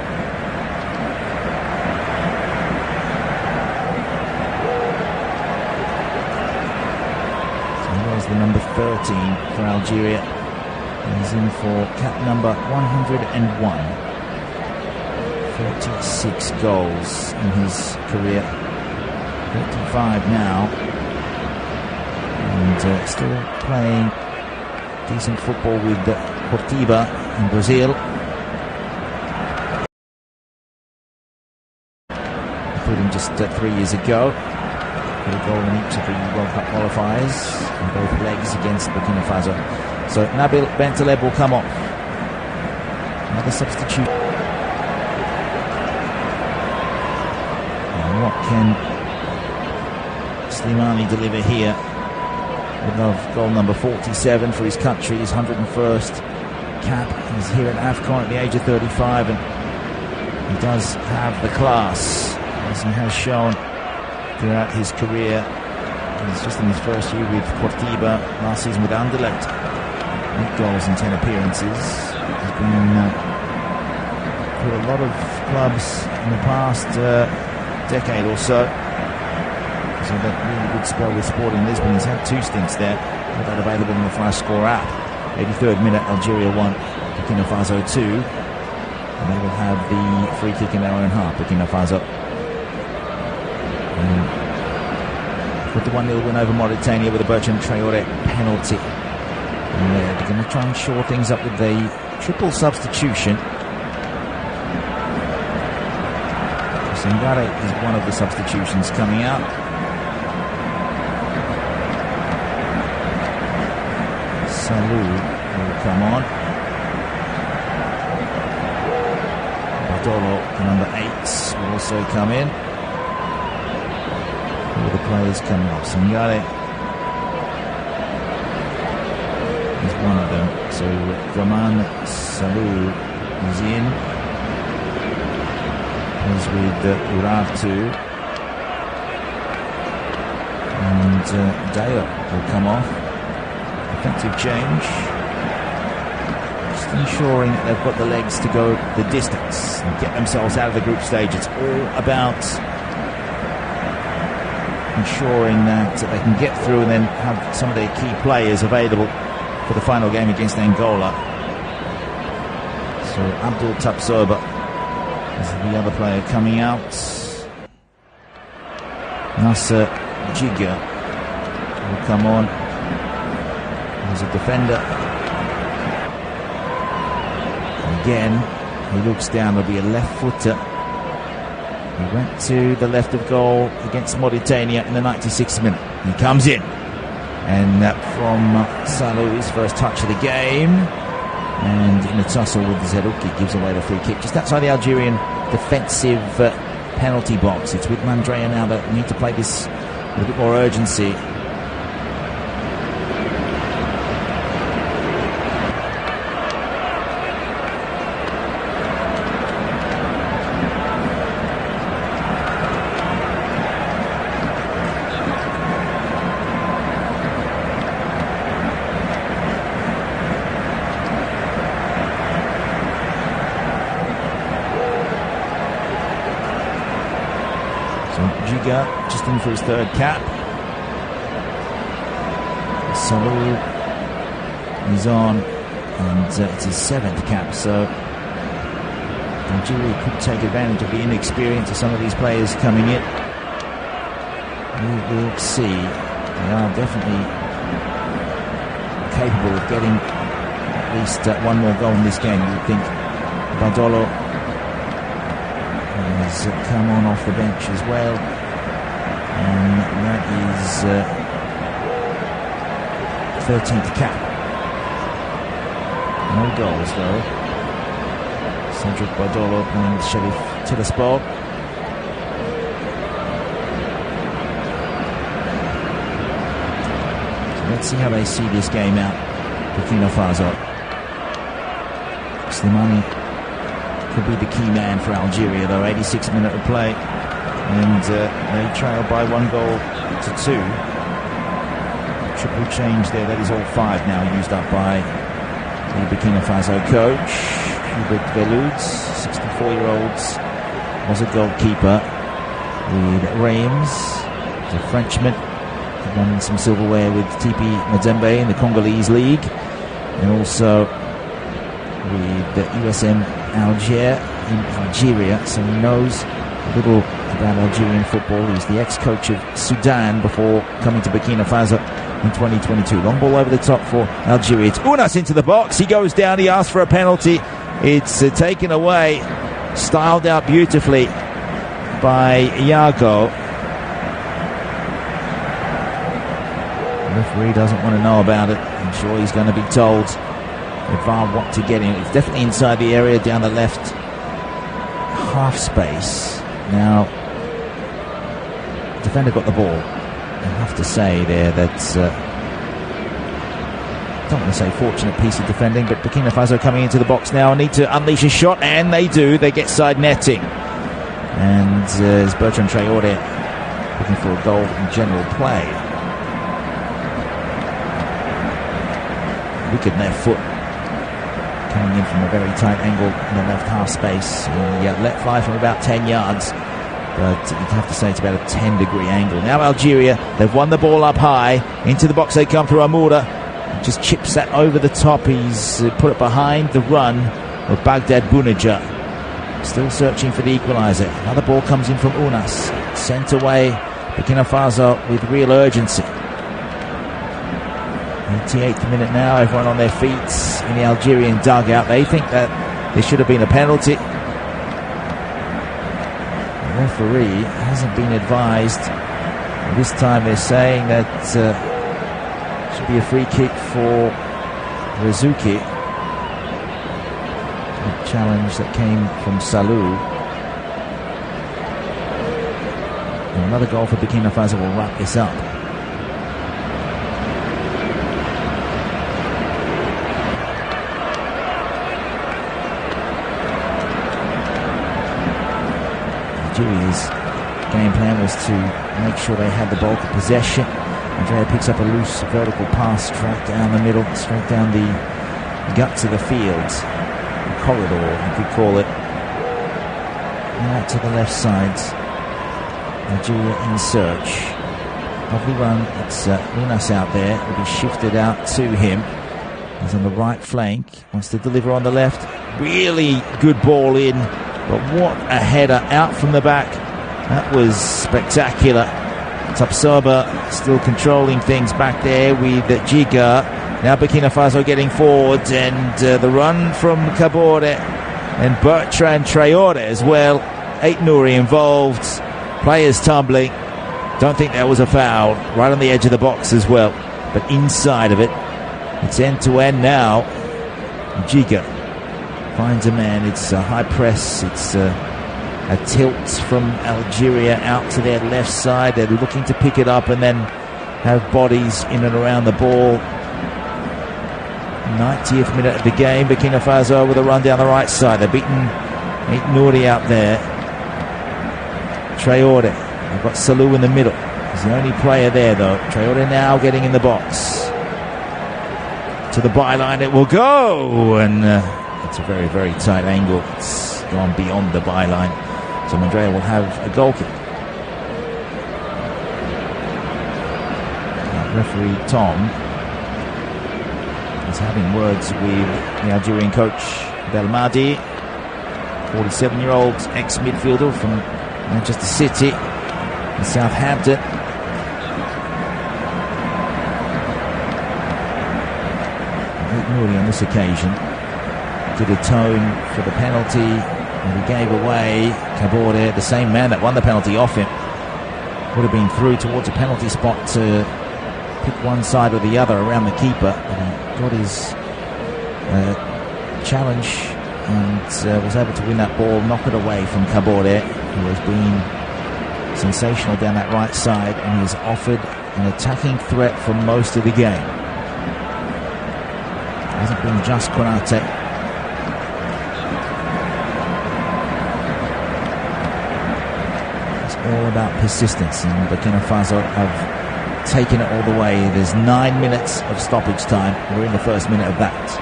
Speaker 1: So there's the number 13 for Algeria. He's in for cap number 101. 36 goals in his career. 35 now. And still playing decent football with Coritiba in Brazil. Including just 3 years ago. Got a goal in each of the World Cup qualifiers on both legs against Burkina Faso. So Djamel Belmadi will come off. Another substitute. And what can Slimani deliver here? With goal number 47 for his country, his 101st cap. He's here at AFCON at the age of 35, and he does have the class, as he has shown throughout his career. He's just in his first year with Coritiba, last season with Anderlecht. 8 goals in 10 appearances. He's been with a lot of clubs in the past decade or so. So that really good spell with Sporting Lisbon. He's had 2 stints there. All that available on the Flash Score app. 83rd minute, Algeria 1, Burkina Faso 2. And they will have the free kick in their own half, Burkina Faso. With the 1-0 win over Mauritania with a Bertrand Traoré penalty. And they're going to try and shore things up with a triple substitution. Sangare is one of the substitutions coming out. Salou will come on. Badolo, number 8, will also come in. All the players coming off. Sangare is one of them. So Raman Salou is in. He's with Urartu. And Daya will come off. Effective change. Just ensuring that they've got the legs to go the distance and get themselves out of the group stage. It's all about ensuring that they can get through and then have some of their key players available for the final game against Angola. So Abdul Tapsoba is the other player coming out. Nasser Jiga will come on. He's a defender. Again, he looks down. There'll be a left footer. He went to the left of goal against Mauritania in the 96th minute. He comes in. And from Salou, his first touch of the game. And in a tussle with Zerouki, gives away the free kick just outside the Algerian defensive penalty box. It's with Mandrea now that need to play this with a bit more urgency. Jiga just in for his 3rd cap. Salou is on, and it's his 7th cap. So Algeria could take advantage of the inexperience of some of these players coming in. We will see. They are definitely capable of getting at least one more goal in this game. You would think. Badolo has come on off the bench as well, and that is 13th cap. No goals though. Cedric Badolo playing with Sheriff Tiraspol. So let's see how they see this game out. Burkina Faso. Slimani could be the key man for Algeria though. 86th minute of play, and they trail by 1-2. Triple change there. That is all 5 now used up by the Burkina Faso coach, Hubert Velouds, 64-year-olds, was a goalkeeper with Reims, the Frenchman, won some silverware with TP Mazembe in the Congolese League, and also with the USM Alger in Algeria, so he knows a little about Algerian football. He's the ex-coach of Sudan before coming to Burkina Faso in 2022. Long ball over the top for Algeria. It's Unas into the box. He goes down. He asks for a penalty. It's taken away, styled out beautifully by Iago. The referee doesn't want to know about it. I'm sure he's going to be told if VAR want to get him. It's definitely inside the area, down the left half space. Now, defender got the ball. I have to say there that I don't want to say fortunate piece of defending, but Burkina Faso coming into the box now need to unleash a shot, and they do. They get side netting, and as Bertrand Traoré looking for a goal in general play. Wicked left foot coming in from a very tight angle in the left half space. He let fly from about 10 yards, but you'd have to say it's about a 10-degree angle. Now Algeria, they've won the ball up high. Into the box they come through Amoura. Just chips that over the top. He's put it behind the run of Baghdad Bounedjah. Still searching for the equaliser. Another ball comes in from Unas. Sent away. Burkina Faso with real urgency. 88th minute now. Everyone on their feet in the Algerian dugout. They think that there should have been a penalty. The referee hasn't been advised. This time they're saying that should be a free kick for Rizuki. A challenge that came from Salou. And another goal for Burkina Faso will wrap this up. Algeria's game plan was to make sure they had the bulk of possession. Andrea picks up a loose vertical pass straight down the middle, straight down the guts of the field, the corridor, you could call it. And out to the left side, Algeria in search. Lovely run. It's Unas out there. Will be shifted out to him. He's on the right flank. Wants to deliver on the left. Really good ball in, but what a header out from the back. That was spectacular. Tapsoba still controlling things back there with Giga. Now Burkina Faso getting forward, and the run from Kabore and Bertrand Traoré as well. 8 Nouri involved. Players tumbling. Don't think that was a foul. Right on the edge of the box as well. But inside of it, it's end-to-end now. Giga finds a man. It's a high press. It's a tilt from Algeria out to their left side. They're looking to pick it up and then have bodies in and around the ball. 90th minute of the game. Burkina Faso with a run down the right side. They're beaten 8 Nouri out there. Traoré. They've got Salou in the middle. He's the only player there though. Traoré now getting in the box. To the byline it will go, and it's a very, very tight angle. It's gone beyond the byline. So Mandrea will have a goal kick. Referee Tom is having words with the Algerian coach Belmadi, 47-year-old ex-midfielder from Manchester City and Southampton. Nouri on this occasion did atone for the penalty, and he gave away. Kabore, the same man that won the penalty off him, would have been through towards a penalty spot to pick one side or the other around the keeper, but he got his challenge and was able to win that ball, knock it away from Kabore, who has been sensational down that right side, and he has offered an attacking threat for most of the game. Hasn't been just Konate. It's all about persistence, and Burkina Faso have taken it all the way. There's 9 minutes of stoppage time. We're in the first minute of that.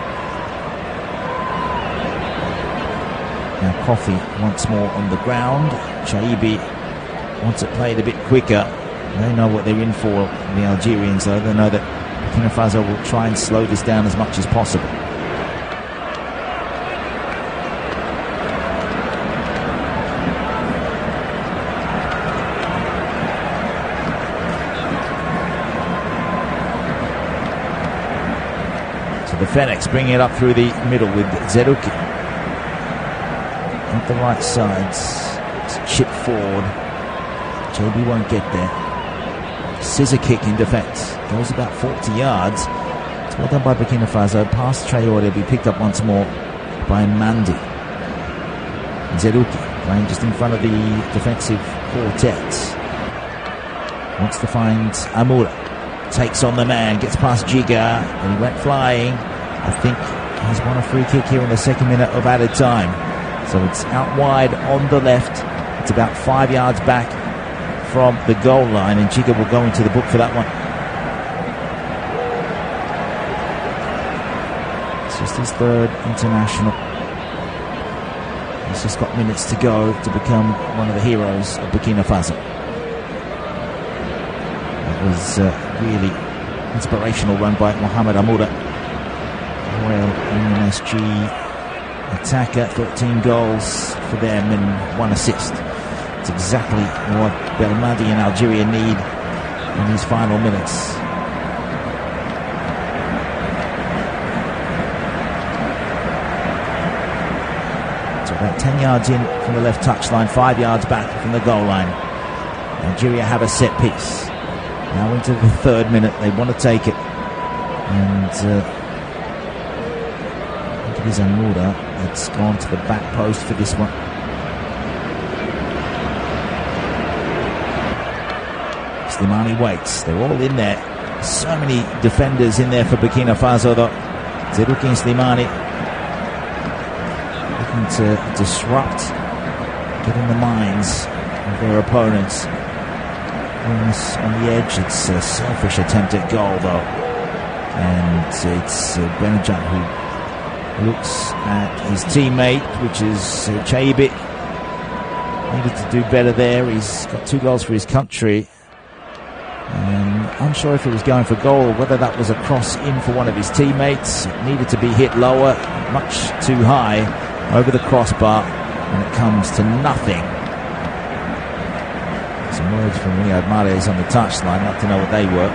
Speaker 1: Coffee once more on the ground. Chaibi wants it played a bit quicker. They know what they're in for, the Algerians, though. They know that Burkina Faso will try and slow this down as much as possible. So the Fennecs bring it up through the middle with Zerouki. At the right side, it's chip forward. JB won't get there. Scissor kick in defence. Goes about 40 yards. It's well done by Burkina Faso. Past Traore, will be picked up once more by Mandi. Zerouki playing just in front of the defensive quartet. Wants to find Amoura. Takes on the man, gets past Giga, and he went flying. I think he's won a free kick here in the second minute of added time. So it's out wide on the left. It's about 5 yards back from the goal line, and Giga will go into the book for that one. It's just his third international. He's just got minutes to go to become one of the heroes of Burkina Faso. It was really inspirational run by Mohamed Amoura, Royal Union SG attacker. 13 goals for them and 1 assist. It's exactly what Belmadi and Algeria need in these final minutes. So about 10 yards in from the left touchline, 5 yards back from the goal line. Algeria have a set piece. Now into the third minute, they want to take it. And I think it is Amoura that's gone to the back post for this one. Slimani waits. They're all in there. So many defenders in there for Burkina Faso, though. Zerouki and Slimani looking to disrupt, get in the minds of their opponents. On the edge, it's a selfish attempt at goal, though, and it's Benajat who looks at his teammate, which is Chaibi. Needed to do better there. He's got 2 goals for his country, and unsure if he was going for goal or whether that was a cross in for one of his teammates. It needed to be hit lower, much too high over the crossbar, and it comes to nothing. Some words from Riyad Mahrez on the touchline. I'd like to know what they were.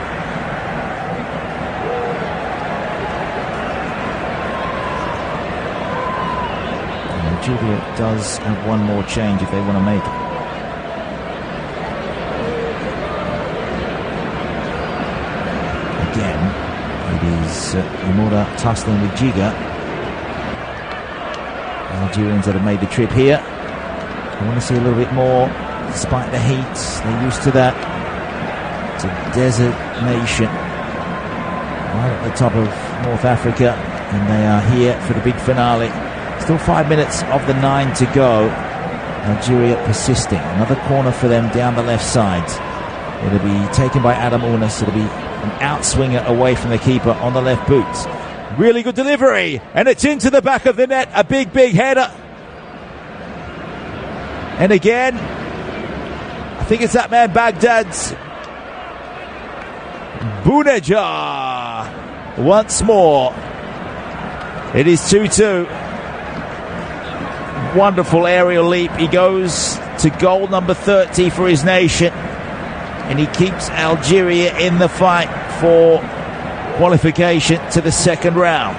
Speaker 1: Algeria does have one more change if they want to make it. Again, it is Amoura tussling with Giga. Algerians that have made the trip here. I want to see a little bit more. Despite the heat, they're used to that. It's a desert nation right at the top of North Africa, and they are here for the big finale. Still 5 minutes of the 9 to go. Algeria persisting. Another corner for them down the left side. It'll be taken by Adam Ounas. It'll be an outswinger away from the keeper on the left boot. Really good delivery, and it's into the back of the net. A big header. And again, I think it's that man Baghdad's Bounedjah once more. It is 2-2. Wonderful aerial leap. He goes to goal number 30 for his nation, and he keeps Algeria in the fight for qualification to the second round.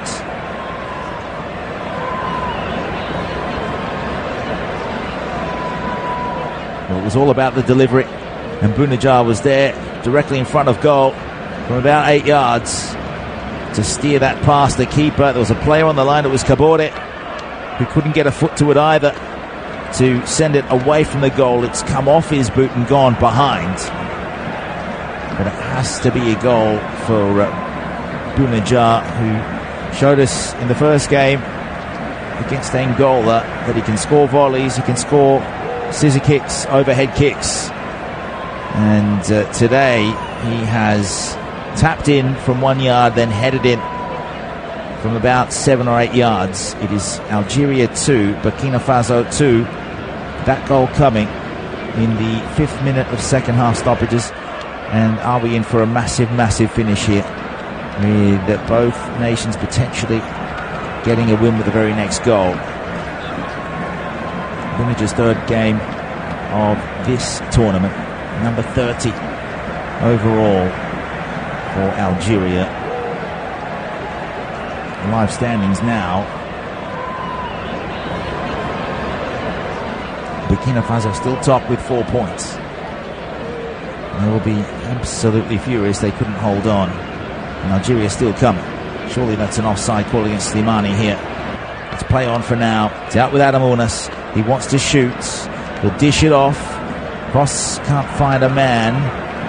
Speaker 1: Well, it was all about the delivery, and Bounedjah was there directly in front of goal from about 8 yards to steer that past the keeper. There was a player on the line, it was Kabore, who couldn't get a foot to it either to send it away from the goal. It's come off his boot and gone behind, but it has to be a goal for Bounedjah, who showed us in the first game against Angola that he can score volleys, he can score scissor kicks, overhead kicks, and today he has tapped in from 1 yard, then headed in from about 7 or 8 yards. It is Algeria 2, Burkina Faso 2. That goal coming in the 5th minute of second half stoppages. And are we in for a massive finish here, with both nations potentially getting a win with the very next goal. Bunaja's third game of this tournament, number 30 overall for Algeria. Live standings now. Burkina Faso still top with 4 points. They will be absolutely furious they couldn't hold on. And Algeria still coming. Surely that's an offside call against Slimani here. Let's play on for now. It's out with Adam Ounas. He wants to shoot. He'll dish it off. Cross can't find a man.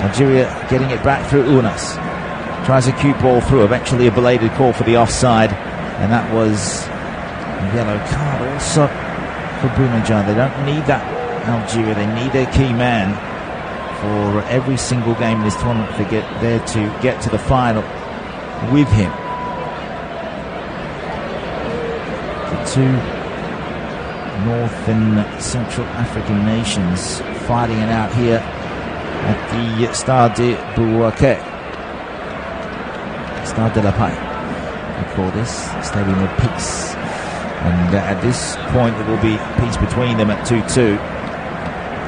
Speaker 1: Algeria getting it back through Ounas. Tries a cute ball through. Eventually a belated call for the offside. And that was a yellow card also for Bunaja. They don't need that, Algeria. They need their key man for every single game in this tournament to get to the final with him. The two North and Central African nations fighting it out here at the Stade de Bouaké. Stade de la Paix, we call this Stadium of Peace. And at this point it will be peace between them at 2-2.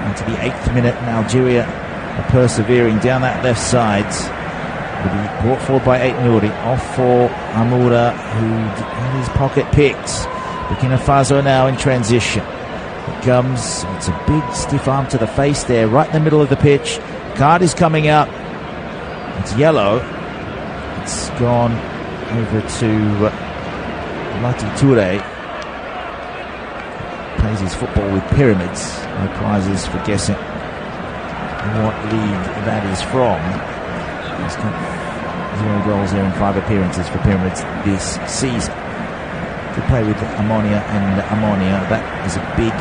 Speaker 1: Into the 8th minute, and Algeria are persevering down that left side. Will be brought forward by Aït-Nouri, off for Amoura, who had his pocket picked. Burkina Faso now in transition. It comes, it's a big stiff arm to the face there, right in the middle of the pitch. Card is coming out. It's yellow. It's gone over to Lati Touré. Plays his football with Pyramids. No prizes for guessing what league that is from. He's got 0 goals there in 5 appearances for Pyramids this season. To play with Ammonia, and Ammonia, that is a big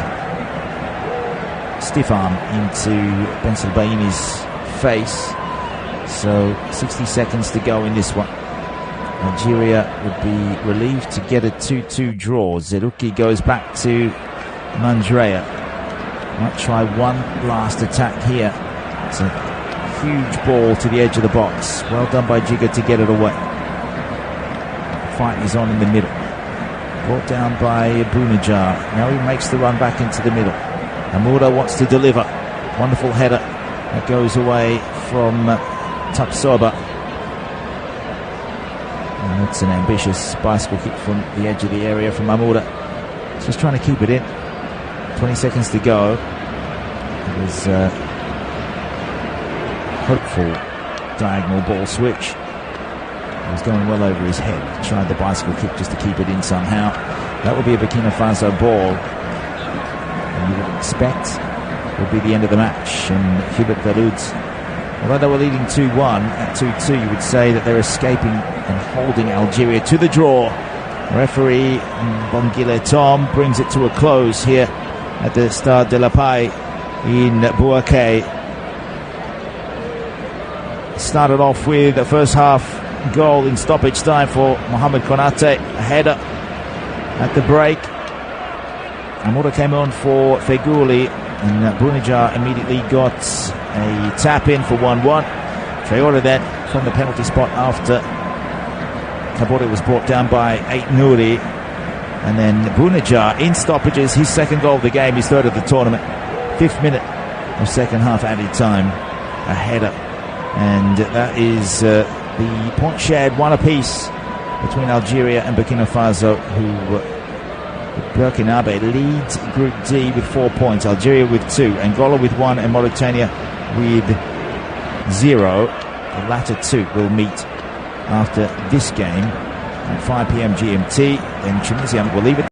Speaker 1: stiff arm into Ben Salbaini's face. So 60 seconds to go in this one. Algeria would be relieved to get a 2-2 draw. Zerouki goes back to Mandrea. Might try one last attack here. It's a huge ball to the edge of the box. Well done by Jigga to get it away. The fight is on in the middle. Brought down by Bunaja. Now he makes the run back into the middle. Amoura wants to deliver. Wonderful header that goes away from Tapsoba. And that's an ambitious bicycle kick from the edge of the area from Amoura. Just trying to keep it in. 20 seconds to go. It was a hopeful diagonal ball switch. It was going well over his head. He tried the bicycle kick just to keep it in somehow. That would be a Burkina Faso ball. And you would expect it would be the end of the match. And Hubert Veloud, although they were leading 2-1, at 2-2 you would say that they're escaping and holding Algeria to the draw. Referee Bongile Tom brings it to a close here at the Stade de la Paix in Bouaké. Started off with the first half goal in stoppage time for Mohamed Konate, a header at the break. Amoura came on for Fegouli, and Bunaja immediately got a tap in for 1-1. Traore then from the penalty spot after Kabore was brought down by Aït-Nouri. And then Bunaja in stoppages, his second goal of the game, his third of the tournament. 5th minute of second half added time, a header. And that is the point shared, one apiece between Algeria and Burkina Faso, who Burkinabe leads Group D with 4 points, Algeria with 2, Angola with 1, and Mauritania with 0. The latter two will meet after this game at 5 p.m. GMT. Then Tunisia will leave it